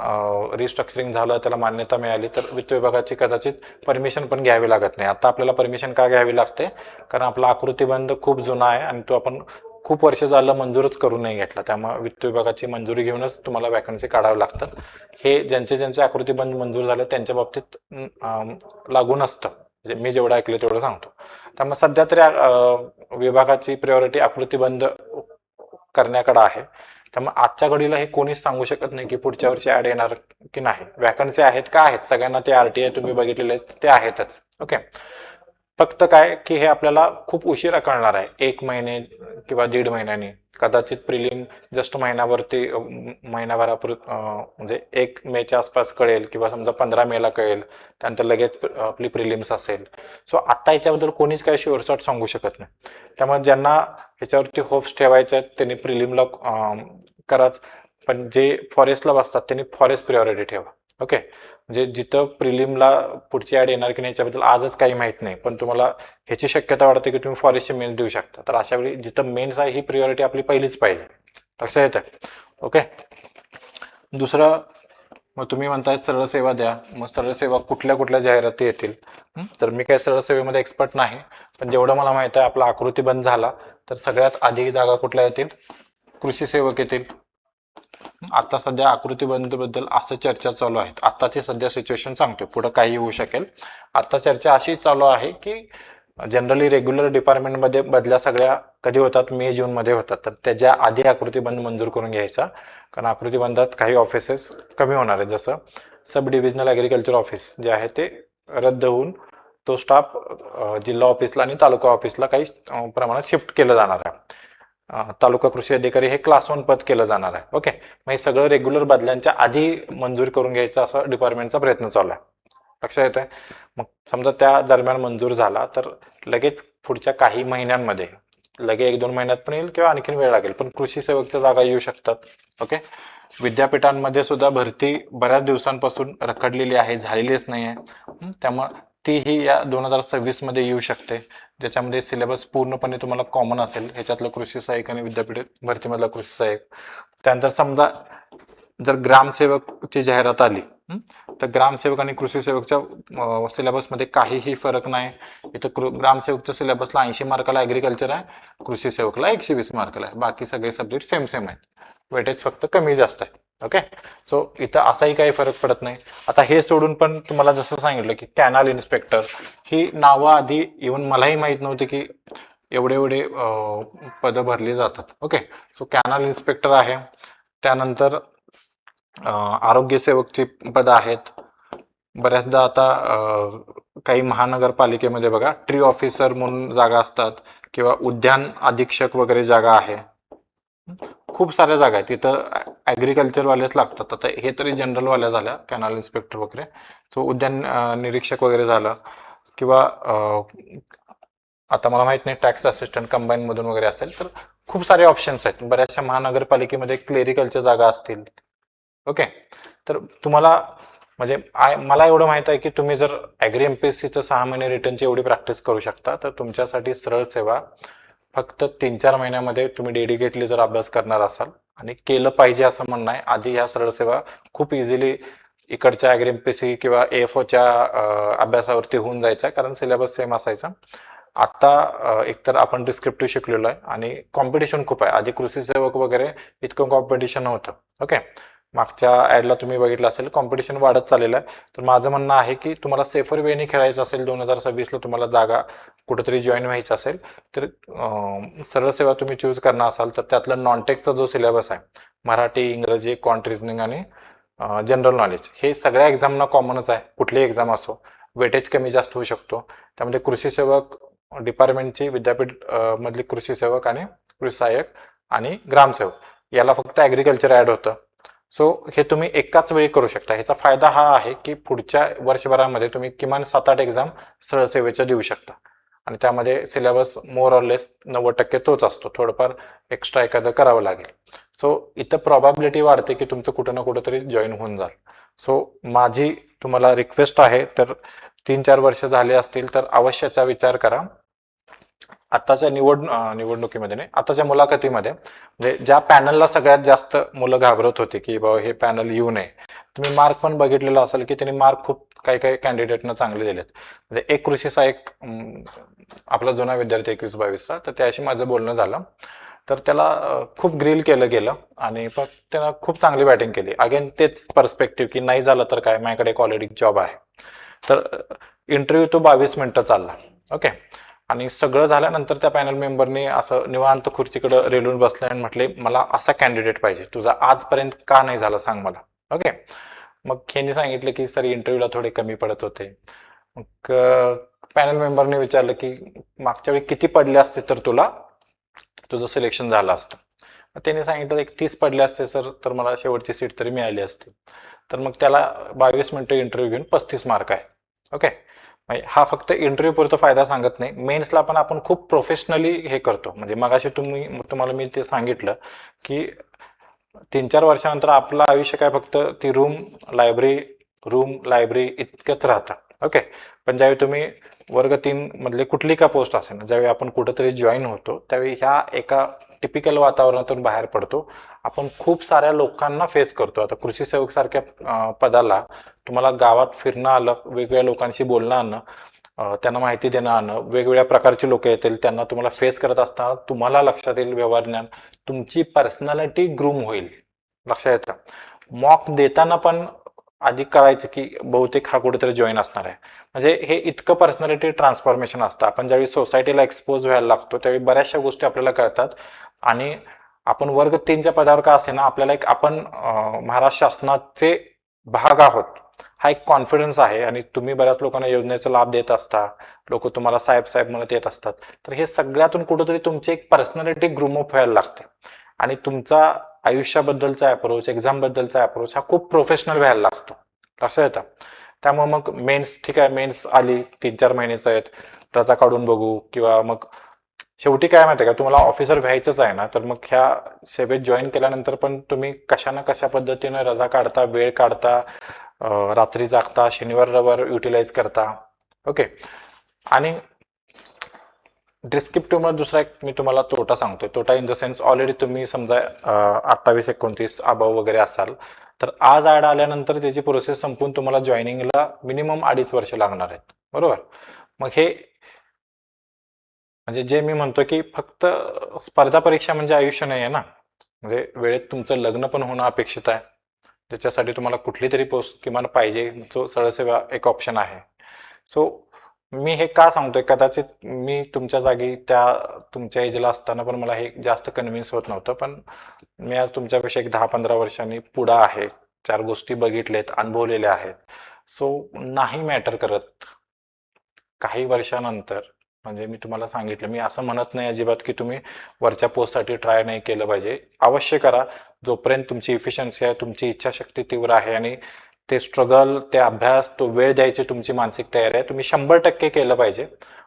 रिस्ट्रक्चरिंग झालं, त्याला मान्यता मिळाली तर वित्त विभागाची कदाचित परमिशन पण घ्यावी लागत नाही. आता आपल्याला परमिशन का घ्यावी लागते, कारण आपला आकृतीबंध खूप जुना आहे आणि तो आपण खूप वर्ष झालं मंजूरच करून नाही घेतला. त्यामुळे वित्त विभागाची मंजुरी घेऊनच तुम्हाला वॅकन्सी काढावी लागतात. हे ज्यांचे आकृतीबंध मंजूर झाले त्यांच्या बाबतीत लागू नसतं. म्हणजे मी जेवढं ऐकलं तेवढं सांगतो. त्यामुळे सध्या तरी विभागाची प्रायोरिटी आकृतीबंध करण्याकडे आहे. त्यामुळे आजच्या घडीला हे कोणीच सांगू शकत नाही की पुढच्या वर्षी ऍड येणार की नाही. वॅकन्सी आहेत का आहेत, सगळ्यांना ते RTI तुम्ही बघितलेले आहेत ते आहेतच. ओके, फक्त काय की हे आपल्याला खूप उशिरा कळणार आहे, 1 महिने किंवा 1.5 महिन्यानी. कदाचित प्रिलिम जस्ट महिनाभरती म्हणजे 1 मेच्या आसपास कळेल किंवा समजा 15 मेला कळेल, त्यानंतर लगेच आपली प्रिलिम्स असेल. सो आता याच्याबद्दल कोणीच काही शुअरशॉट सांगू शकत नाही. त्यामुळे ज्यांना ह्याच्यावरती होप्स ठेवायचे आहेत त्यांनी प्रिलिमला कराच, पण जे फॉरेस्टला बसतात त्यांनी फॉरेस्ट प्रायोरिटी ठेवा. ओके, म्हणजे जिथं प्रिलिमला पुढची ऍड येणार की नाही याच्याबद्दल आजच काही माहित नाही, पण तुम्हाला ह्याची शक्यता वाटते की तुम्ही फॉरेस्टचे मेन्स देऊ शकता. तर अशा वेळी जिथं मेन्स आहे ही प्रियोरिटी आपली पहिलीच पाहिजे. लक्षात येतं? ओके, दुसरं, मग तुम्ही म्हणताय सरळ सेवा द्या, मग सरळ सेवा कुठल्या कुठल्या जाहिराती येतील? तर मी काय सरळ सेवेमध्ये एक्सपर्ट नाही, पण जेवढं मला माहित आहे आपला आकृती बंद झाला तर सगळ्यात आधी जागा कुठल्या येतील? कृषी सेवक येतील. आता सध्या आकृती बंद बद्दल असं चर्चा चालू आहेत. आताची सध्या सिच्युएशन सांगतो, पुढे काही होऊ शकेल. आता चर्चा अशी चालू आहे की जनरली रेग्युलर डिपार्टमेंटमध्ये बदल्या सगळ्या कधी होतात? मे-जून मध्ये होतात. तर त्याच्या आधी आकृती बंद मंजूर करून घ्यायचा, कारण आकृती बंदात काही ऑफिसेस कमी होणार आहे. जसं सब डिव्हिजनल ॲग्रिकल्चर ऑफिस जे आहे ते रद्द होऊन तो स्टाफ जिल्हा ऑफिसला आणि तालुका ऑफिसला काही प्रमाणात शिफ्ट केलं जाणार आहे. तालुका कृषी अधिकारी हे क्लास 1 पद केलं जाणार आहे. ओके, मग हे सगळं रेग्युलर बदल्यांच्या आधी मंजूर करून घ्यायचा असा डिपार्टमेंटचा प्रयत्न चालू आहे. लक्षात येतंय? मग समजा त्या दरम्यान मंजूर झाला तर लगेच पुढच्या काही महिन्यांमध्ये, लगे 1-2 महिन्यात पण येईल किंवा आणखीन वेळ लागेल, पण कृषी सेवकच्या जागा येऊ शकतात. ओके, विद्यापीठांमध्ये सुद्धा भरती बऱ्याच दिवसांपासून रखडलेली आहे, झालेलीच नाही आहे. त्यामुळे तीही या 2026 मध्ये येऊ शकते, ज्याच्यामध्ये सिलेबस पूर्णपणे तुम्हाला कॉमन असेल. ह्याच्यातलं कृषी सहाय्यक आणि विद्यापीठ भरतीमधला कृषी सहाय्यक. त्यानंतर समजा जर ग्रामसेवकची जाहिरात आली तर ग्रामसेवक आणि कृषी सेवकच्या सिलेबसमध्ये काहीही फरक नाही. इथं ग्रामसेवकच्या सिलेबसला 80 मार्काला ॲग्रिकल्चर आहे, कृषी सेवकला 120 मार्काला आहे. बाकी सगळे सब्जेक्ट सेम आहेत, वेटेज फक्त कमी जास्त आहे. ओके, सो इथं असाही काही फरक पडत नाही. आता हे सोडून पण तुम्हाला जसं सांगितलं की कॅनल इन्स्पेक्टर ही नावं आधी इव्हन मलाही माहीत नव्हती की एवढे एवढे पदं भरली जातात. ओके, सो कॅनल इन्स्पेक्टर आहे. त्यानंतर आरोग्य सेवकची पदं आहेत. बऱ्याचदा आता काही महानगरपालिकेमध्ये बघा ट्री ऑफिसर म्हणून जागा असतात किंवा उद्यान अधीक्षक वगैरे जागा आहे. खूप साऱ्या जागा आहेत तिथं, ॲग्रिकल्चरवालेच लागतात. आता हे तरी जनरलवाल्या झाल्या, कॅनल इन्स्पेक्टर वगैरे. सो उद्यान निरीक्षक वगैरे झालं, किंवा आता मला माहित नाही टॅक्स असिस्टंट कंबाईन मधून वगैरे असेल, तर खूप सारे ऑप्शन्स आहेत. बऱ्याचशा महानगरपालिकेमध्ये क्लेरिकलच्या जागा असतील. ओके, तर तुम्हाला म्हणजे मला एवढं माहित आहे की तुम्ही जर ॲग्री MPSCचं 6 महिने रिटर्नची एवढी प्रॅक्टिस करू शकता, तर तुमच्यासाठी सरळ सेवा फक्त 3-4 महिन्यामध्ये तुम्ही डेडिकेटली जर अभ्यास करणार असाल, आणि केलं पाहिजे असं म्हणणं आहे, आधी ह्या सरळ सेवा खूप इझिली इकडच्या ॲग्री MPSC किंवा AFOच्या अभ्यासावरती होऊन जायचा, कारण सिलेबस सेम असायचा. आता एकतर आपण डिस्क्रिप्टिव्ह शिकलेलो आहे आणि कॉम्पिटिशन खूप आहे. आधी कृषी सेवक वगैरे इतकं कॉम्पिटिशन नव्हतं. ओके, मागच्या ॲडला तुम्ही बघितलं असेल, कॉम्पिटिशन वाढत चाललेलं आहे. तर माझं म्हणणं आहे की तुम्हाला सेफर वेने खेळायचं असेल, 2026ला तुम्हाला जागा कुठेतरी जॉईन व्हायचं असेल, तर सरळ सेवा तुम्ही चूज करणार असाल तर त्यातलं नॉनटेकचा जो सिलेबस आहे, मराठी, इंग्रजी, क्वांट रिझनिंग आणि जनरल नॉलेज, हे सगळ्या एक्झामना कॉमनच आहे. कुठलीही एक्झाम असो, वेटेज कमी जास्त होऊ शकतो. त्यामध्ये कृषी सेवक डिपार्टमेंटची, विद्यापीठ मधली कृषी सेवक आणि कृषी सहाय्यक आणि ग्रामसेवक याला फक्त ॲग्रिकल्चर ॲड होतं. सो हे तुम्ही एकाच वेळी करू शकता. ह्याचा फायदा हा आहे की पुढच्या वर्षभरामध्ये तुम्ही किमान 7-8 एक्झाम सरळ सेवेच्या देऊ शकता, आणि त्यामध्ये सिलेबस मोर ऑर लेस 90% तोच असतो. थोडंफार एक्स्ट्रा एखादं करावं लागेल. सो इथं प्रॉबॅबिलिटी वाढते की तुमचं कुठं ना कुठंतरी जॉईन होऊन जाल. सो माझी तुम्हाला रिक्वेस्ट आहे, तर 3-4 वर्ष झाले असतील तर अवश्यचा विचार करा. आताच्या निवडणुकीमध्ये नाही, आताच्या मुलाखतीमध्ये, म्हणजे ज्या पॅनलला सगळ्यात जास्त मुलं घाबरत होती की बाबा हे पॅनल येऊ नये, तुम्ही मार्क पण बघितलेला असेल की त्यांनी मार्क खूप काही कॅन्डिडेटना चांगले दिलेत. म्हणजे एक कृषी सहाय्यक आपला जुना विद्यार्थी 21-22चा, तर त्याशी माझं बोलणं झालं, तर त्याला खूप ग्रिल केलं गेलं आणि पण त्यानं खूप चांगली बॅटिंग केली. अगेन तेच पर्स्पेक्टिव्ह की नाही झालं तर काय, माझ्याकडे एक ऑलरेडी जॉब आहे. तर इंटरव्ह्यू तो 22 मिनिटं चालला. ओके, आणि सगळं झाल्यानंतर त्या पॅनल मेंबरने असं निवांत खुर्चीकडे रेलून बसले आणि म्हटले मला असा कॅन्डिडेट पाहिजे, तुझा आजपर्यंत का नाही झाला सांग मला. ओके. मग ह्यांनी सांगितलं की सर इंटरव्ह्यूला थोडे कमी पडत होते. मग पॅनल मेंबरने विचारलं की मागच्या वेळी किती पडले असते तर तुला तुझं सिलेक्शन झालं असतं. मग त्याने सांगितलं एक 30 पडले असते सर तर मला शेवटची सीट तरी मिळाली असती. तर मग त्याला 22 मिनिटं इंटरव्ह्यू घेऊन 35 मार्क आहे. ओके. हा फक्त इंटरव्ह्यू पुरता फायदा सांगत नाही, मेन्सला पण आपण खूप प्रोफेशनली हे करतो. म्हणजे मगाशी तुम्हाला मी ते सांगितलं की 3-4 वर्षानंतर आपलं आयुष्य काय फक्त ती रूम लायब्ररी इतकंच राहतं. ओके. पण ज्यावेळी तुम्ही वर्ग 3 मधले कुठली का पोस्ट असेल ना, ज्यावेळी आपण कुठंतरी जॉईन होतो त्यावेळी ह्या एका टिपिकल वातावरणातून बाहेर पडतो. आपण खूप साऱ्या लोकांना फेस करतो. आता कृषी सेवक सारख्या पदाला तुम्हाला गावात फिरणं आलं, वेगवेगळ्या लोकांशी बोलणं आलं, त्यांना माहिती देणं आणं, वेगवेगळ्या प्रकारची लोक येतील, त्यांना तुम्हाला फेस करत असताना तुम्हाला लक्षात येईल व्यवहार ज्ञान, तुमची पर्सनॅलिटी ग्रूम होईल. लक्षात येतं. मॉक देताना पण आधी कळायचं की बहुतेक हा कुठेतरी जॉईन असणार आहे. म्हणजे हे इतकं पर्सनॅलिटी ट्रान्सफॉर्मेशन असतं. आपण ज्यावेळी सोसायटीला एक्सपोज व्हायला लागतो त्यावेळी बऱ्याचशा गोष्टी आपल्याला कळतात. आणि आपण वर्ग 3च्या पदावर का असे ना, आपल्याला एक आपण महाराष्ट्र शासनाचे भाग आहोत हा एक कॉन्फिडन्स आहे. आणि तुम्ही बऱ्याच लोकांना योजनेचा लाभ देत असता, लोक तुम्हाला साहेब साहेब म्हणत येत असतात. तर हे सगळ्यातून कुठेतरी तुमची एक पर्सनॅलिटी ग्रूम अप व्हायला लागते. आणि तुमचा आयुष्याबद्दलचा अप्रोच, एक्झाम बद्दलचा अप्रोच हा खूप प्रोफेशनल व्हायला लागतो. लक्षात येतं. त्यामुळे मग मेन्स ठीक आहे, मेन्स आली 3-4 महिन्याचं आहेत, रजा काढून बघू, किंवा मग शेवटी काय माहिती आहे का, तुम्हाला ऑफिसर व्हायचंच आहे ना, तर मग ह्या सेवेत जॉईन केल्यानंतर पण तुम्ही कशा ना कशा पद्धतीनं रजा काढता, वेळ काढता, रात्री जागता, शनिवार रविवार युटिलाइज करता. ओके. आणि डिस्क्रिप्टिव्ह मध्ये दुसरा एक मी तुम्हाला तोटा सांगतोय. तोटा इन द सेन्स ऑलरेडी तुम्ही समजा 28-29 अबाव वगैरे असाल तर आज ऍड आल्यानंतर त्याची प्रोसेस संपून तुम्हाला जॉईनिंगला मिनिमम 2.5 वर्ष लागणार आहेत. बरोबर. मग हे म्हणजे जे मी म्हणतो की फक्त स्पर्धा परीक्षा म्हणजे आयुष्य नाही आहे ना. म्हणजे वेळेत तुमचं लग्न पण होणं अपेक्षित आहे. त्याच्यासाठी तुम्हाला कुठली तरी पोस्ट किमान पाहिजे, जो सरळसेवा एक ऑप्शन आहे. सो मी हे का सांगतोय, कदाचित मी तुमच्या जागी तुमच्या एजला असताना पण मला हे जास्त कन्व्हिन्स होत नव्हतं, पण मी आज तुमच्यापेक्षा एक 10-15 वर्षांनी पुढं आहे, 4 गोष्टी बघितल्यात, अनुभवलेल्या आहेत. सो नाही मॅटर करत काही वर्षानंतर. म्हणजे मी तुम्हाला सांगितलं, मी असं म्हणत नाही अजिबात की तुम्ही वरच्या पोस्टसाठी ट्राय नाही केलं पाहिजे. अवश्य करा. जोपर्यंत तुमची इफिशियन्सी आहे, तुमची इच्छाशक्ती तीव्र आहे आणि ते स्ट्रगल, ते अभ्यास, तो वेळ द्यायची तुमची मानसिक तयारी आहे, तुम्ही 100% केलं पाहिजे.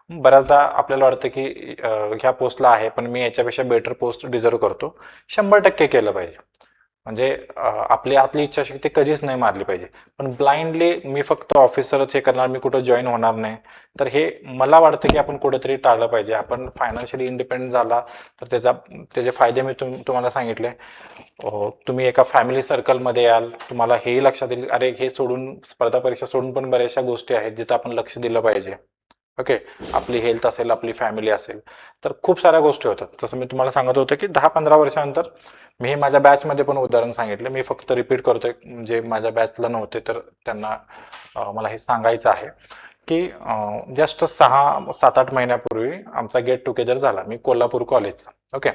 बऱ्याचदा आपल्याला वाटतं की ह्या पोस्टला आहे पण मी याच्यापेक्षा बेटर पोस्ट डिझर्व करतो. 100% केलं पाहिजे. म्हणजे आपली आतली इच्छाशक्ती कधीच नाही मारली पाहिजे. पण ब्लाइंडली मी फक्त ऑफिसरच हे करणार, मी कुठं जॉईन होणार नाही, तर हे मला वाटतं की आपण कुठेतरी टाळलं पाहिजे. आपण फायनान्शियली इंडिपेंडेंट झाला तर त्याचे फायदे मी तुम्हाला सांगितले. तुम्ही एका फॅमिली सर्कलमध्ये याल, तुम्हाला हेही लक्षात येईल अरे हे सोडून, स्पर्धा परीक्षा सोडून पण बऱ्याचशा गोष्टी आहेत जिथं आपण लक्ष दिलं पाहिजे. ओके. आपली हेल्थ असेल, आपली फॅमिली असेल, तर खूप साऱ्या गोष्टी होतात. तसं मी तुम्हाला सांगत होतो की 10-15 वर्षानंतर मी हे माझ्या बॅचमध्ये पण उदाहरण सांगितलं. मी फक्त रिपीट करतोय, जे माझ्या बॅचला नव्हते तर त्यांना मला हे सांगायचं आहे की जस्ट 6-7-8 महिन्यापूर्वी आमचा गेट टुगेदर झाला. मी कोल्हापूर कॉलेजचा. ओके.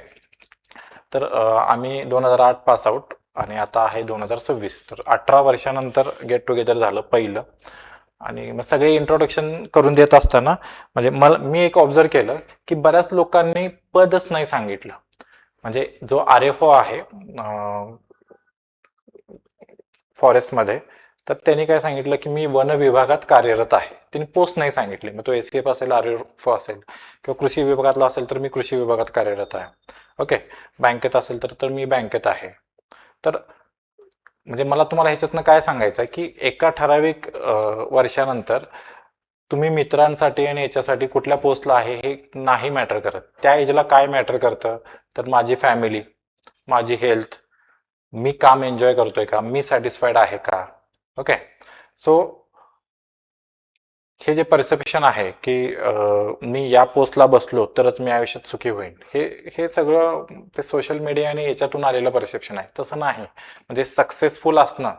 तर आम्ही 2008 पास आउट आणि आता आहे 2026. तर 18 वर्षानंतर गेट टुगेदर झालं पहिलं. आणि मग सगळे इंट्रोडक्शन करून देत असताना म्हणजे मी एक ऑब्झर्व केलं की बऱ्याच लोकांनी पदच नाही सांगितलं. म्हणजे जो RFO आहे फॉरेस्टमध्ये, तर त्यांनी काय सांगितलं की मी वन विभागात कार्यरत आहे. त्यांनी पोस्ट नाही सांगितली. मग तो ACF असेल, RFO असेल, किंवा कृषी विभागातला असेल तर मी कृषी विभागात कार्यरत आहे. ओके. बँकेत असेल तर मी बँकेत आहे. तर म्हणजे मला तुम्हाला ह्याच्यातनं काय सांगायचं आहे की एका ठराविक वर्षानंतर तुम्ही मित्रांसाठी आणि याच्यासाठी कुठल्या पोस्टला आहे हे नाही मॅटर करत. त्या एजला काय मॅटर करतं तर माझी फॅमिली, माझी हेल्थ, मी काम एन्जॉय करतोय का, मी सॅटिस्फाईड आहे का. ओके. सो हे जे परसेप्शन आहे की मी या पोस्टला बसलो तरच मी आयुष्यात सुखी होईन, हे सगळं ते सोशल मीडिया आणि याच्यातून आलेलं परसेप्शन आहे. तसं नाही. म्हणजे सक्सेसफुल असणं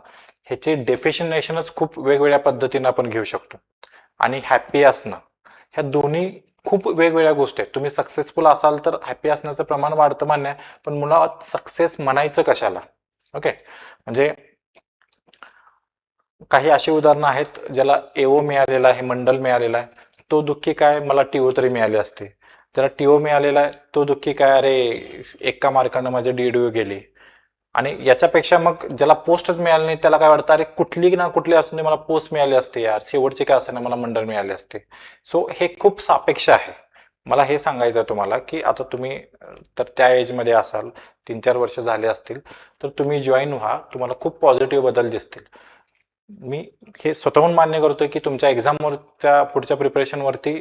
ह्याचे डेफिनेशनच खूप वेगवेगळ्या पद्धतीनं आपण घेऊ शकतो. आणि हॅप्पी असणं, ह्या दोन्ही खूप वेगवेगळ्या गोष्टी आहेत. तुम्ही सक्सेसफुल असाल तर हॅपी असण्याचं प्रमाण वाढतं मान्य आहे, पण मुळात सक्सेस म्हणायचं कशाला? ओके, म्हणजे काही अशी उदाहरणं आहेत ज्याला एओ मिळालेला आहे, मंडल मिळालेला आहे, तो दुःखी काय, मला टीओ तरी मिळाली असते. ज्याला टीओ मिळालेला आहे तो दुःखी काय, अरे एका मार्कानं माझे डीडीओ गेली. आणि याच्यापेक्षा मग ज्याला पोस्टच मिळाली नाही त्याला काय वाटतं, अरे कुठली ना कुठली असून दे मला पोस्ट मिळाली असते यार, शेवटची काय असते ना मला मंडळ मिळाले असते. सो हे खूप सापेक्ष आहे. मला हे सांगायचं आहे तुम्हाला की आता तुम्ही तर त्या एजमध्ये असाल, 3-4 वर्ष झाले असतील, तर तुम्ही जॉईन व्हा, तुम्हाला खूप पॉझिटिव्ह बदल दिसतील. मी हे स्वतःहून मान्य करतोय की तुमच्या एक्झामवरच्या पुढच्या प्रिपरेशनवरती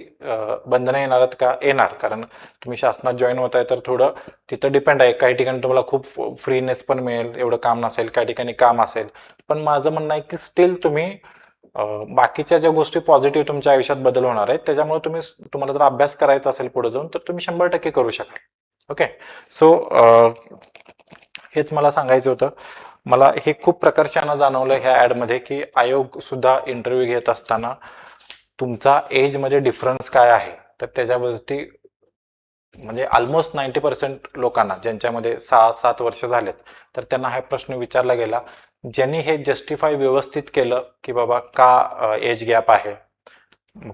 बंधनं येणार आहेत का, येणार, कारण तुम्ही शासनात जॉईन होत आहे तर थोडं तिथं डिपेंड आहे. काही ठिकाणी तुम्हाला खूप फ्रीनेस पण मिळेल, एवढं काम नसेल, काही ठिकाणी काम असेल. पण माझं म्हणणं आहे की स्टील तुम्ही बाकीच्या ज्या गोष्टी पॉझिटिव्ह तुमच्या आयुष्यात बदल होणार आहेत त्याच्यामुळे तुम्हाला जर अभ्यास करायचा असेल पुढे जाऊन तर तुम्ही 100% करू शकाल. ओके, सो हेच मला सांगायचं होतं. मला हे खूप प्रकर्षानं जाणवलं ह्या ॲडमध्ये की आयोग सुद्धा इंटरव्ह्यू घेत असताना तुमचा एजमध्ये डिफरन्स काय आहे तर त्याच्यावरती म्हणजे ऑलमोस्ट 90% लोकांना ज्यांच्यामध्ये 6-7 वर्ष झालेत तर त्यांना हा प्रश्न विचारला गेला. ज्यांनी हे जस्टिफाय व्यवस्थित केलं की बाबा का एज गॅप आहे,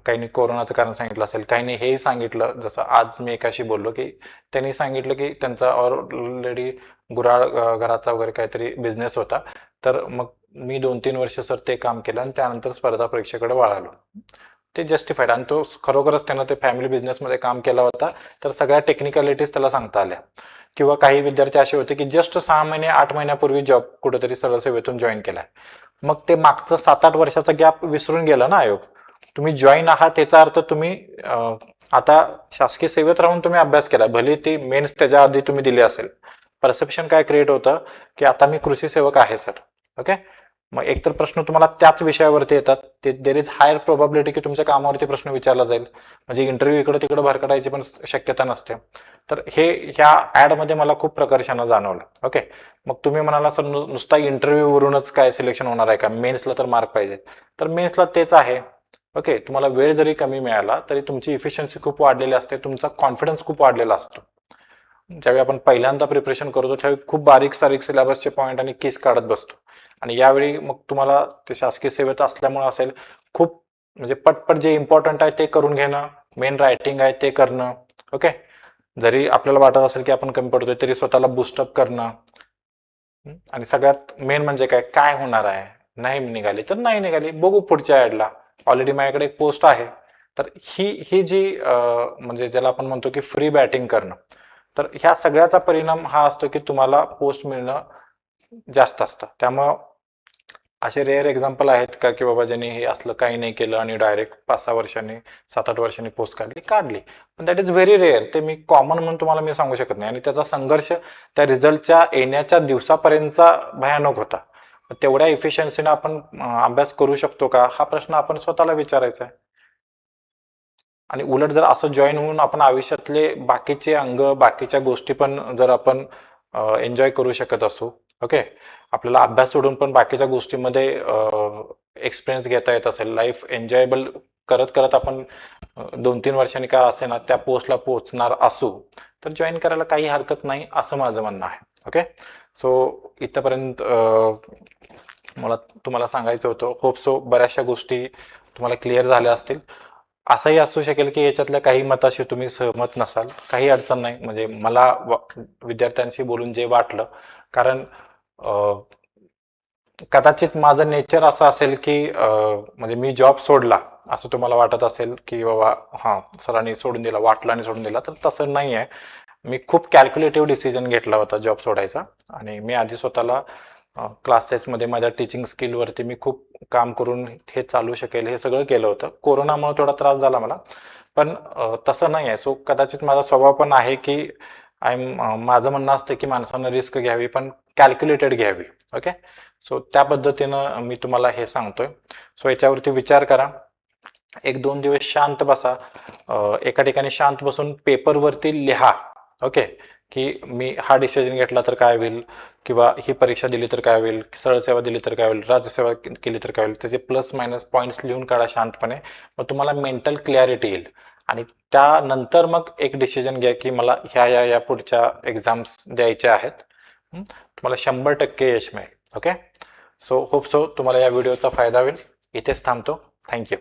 काहींनी कोरोनाचं कारण सांगितलं असेल, काहींनी हेही सांगितलं, जसं आज मी एकाशी बोललो की त्यांनी सांगितलं की त्यांचा ऑलरेडी गुराळ घराचा वगैरे काहीतरी बिझनेस होता, तर मग मी 2-3 वर्ष सर ते काम केलं आणि त्यानंतर स्पर्धा परीक्षेकडे वळालो. ते जस्टिफाईड, आणि तो खरोखरच त्यानं ते फॅमिली बिझनेसमध्ये काम केला होता, तर सगळ्या टेक्निकॅलिटीज त्याला सांगता आल्या. किंवा काही विद्यार्थी असे होते की जस्ट 6-8 महिन्यापूर्वी जॉब कुठेतरी सरळ सेवेतून जॉईन केलाय, मग ते मागचं 7-8 वर्षाचा गॅप विसरून गेला ना आयोग. तुम्ही जॉईन आहात याचा अर्थ तुम्ही आता शासकीय सेवेत राहून तुम्ही अभ्यास केला, भले ती मेन्स त्याच्या आधी तुम्ही दिली असेल. परसेप्शन काय क्रिएट होतं की आता मी कृषी सेवक आहे सर. ओके, मग एकतर प्रश्न तुम्हाला त्याच विषयावरती येतात, ते देर इज हायर प्रोबॅबिलिटी की तुमच्या कामावरती प्रश्न विचारला जाईल, म्हणजे इंटरव्ह्यू इकडे तिकडे भरकटायची पण शक्यता नसते. तर हे ह्या ॲडमध्ये मला खूप प्रकर्षानं जाणवलं. ओके, मग तुम्ही म्हणाला सर नुसता इंटरव्ह्यूवरूनच काय सिलेक्शन होणार आहे का, मेन्सला तर मार्क पाहिजे, तर मेन्सला तेच आहे. ओके, तुम्हाला वेळ जरी कमी मिळाला तरी तुमची इफिशियन्सी खूप वाढलेली असते, तुमचा कॉन्फिडन्स खूप वाढलेला असतो. ज्यावेळी आपण पहिल्यांदा प्रिपरेशन करतो त्यावेळी खूप बारीक सारीक सिलेबसचे पॉईंट आणि केस काढत बसतो, आणि यावेळी मग तुम्हाला ते शासकीय सेवेत असल्यामुळे असेल, खूप म्हणजे पटपट जे इम्पॉर्टंट आहे ते करून घेणं, मेन रायटिंग आहे ते करणं. ओके, जरी आपल्याला वाटत असेल की आपण कमी पडतोय तरी स्वतःला बूस्टअप करणं. आणि सगळ्यात मेन म्हणजे काय काय होणार आहे, नाही निघाली तर नाही निघाली, बघू पुढच्या ॲडला, ऑलरेडी माझ्याकडे एक पोस्ट आहे. तर ही ही जी म्हणजे ज्याला आपण म्हणतो की फ्री बॅटिंग करणं, तर ह्या सगळ्याचा परिणाम हा असतो की तुम्हाला पोस्ट मिळणं जास्त असतं. त्यामुळं असे रेअर एक्झाम्पल आहेत का की बाबा ज्यांनी हे असलं काही नाही केलं आणि डायरेक्ट 5-6 वर्षांनी 7-8 वर्षांनी पोस्ट काढली, पण दॅट इज व्हेरी रेअर. ते मी कॉमन म्हणून तुम्हाला मी सांगू शकत नाही, आणि त्याचा संघर्ष त्या रिझल्टच्या येण्याच्या दिवसापर्यंतचा भयानक होता. तेवढ्या इफिशियन्सीनं आपण अभ्यास करू शकतो का, हा प्रश्न आपण स्वतःला विचारायचा आहे. आणि उलट जर असं जॉईन होऊन आपण आयुष्यातले बाकीचे अंग, बाकीच्या गोष्टी पण जर आपण एन्जॉय करू शकत असू, ओके, आपल्याला अभ्यास सोडून पण बाकीच्या गोष्टीमध्ये एक्सपिरियन्स घेता येत असेल, लाईफ एन्जॉयबल करत करत आपण 2-3 वर्षांनी का असे ना त्या पोस्टला पोहोचणार असू, तर जॉईन करायला काही हरकत नाही असं माझं म्हणणं आहे. ओके, सो इथंपर्यंत मला तुम्हाला सांगायचं होतं. होप सो बऱ्याचशा गोष्टी तुम्हाला क्लिअर झाल्या असतील. असंही असू शकेल की याच्यातल्या काही मताशी तुम्ही सहमत नसाल, काही अडचण नाही. म्हणजे मला विद्यार्थ्यांशी बोलून जे वाटलं, कारण कदाचित माझं नेचर असं असेल की म्हणजे मी जॉब सोडला असं तुम्हाला वाटत असेल की बाबा हां सरांनी सोडून दिला, वाटला आणि सोडून दिला, तर तसं नाही आहे. मी खूप कॅल्क्युलेटिव्ह डिसिजन घेतला होता जॉब सोडायचा, आणि मी आधी स्वतःला क्लासेसमध्ये माझ्या टीचिंग स्किलवरती मी खूप काम करून हे चालू शकेल हे सगळं केलं होतं. कोरोनामुळे थोडा त्रास झाला मला, पण तसं नाही आहे. सो कदाचित माझा स्वभाव पण आहे की माझं म्हणणं असतं की माणसानं रिस्क घ्यावी पण कॅल्क्युलेटेड घ्यावी. ओके, सो त्या पद्धतीनं मी तुम्हाला हे सांगतोय. सो याच्यावरती विचार करा, 1-2 दिवस शांत बसा, एका ठिकाणी शांत बसून पेपरवरती लिहा. ओके, की मी हा डिसिजन घेतला तर काय होईल, किंवा ही परीक्षा दिली तर काय होईल, सरळ सेवा दिली तर काय होईल, राज्यसेवा केली तर काय होईल, त्याचे प्लस मायनस पॉईंट्स लिहून काढा शांतपणे. मग तुम्हाला मेंटल क्लॅरिटी येईल. आणि त्यानंतर मग एक डिसिजन घ्या की मला ह्या पुढच्या एक्झाम्स द्यायच्या आहेत. तुम्हाला 100% यश मिळेल. ओके, सो होप सो तुम्हाला या व्हिडिओचा फायदा होईल. इथेच थांबतो. थँक्यू.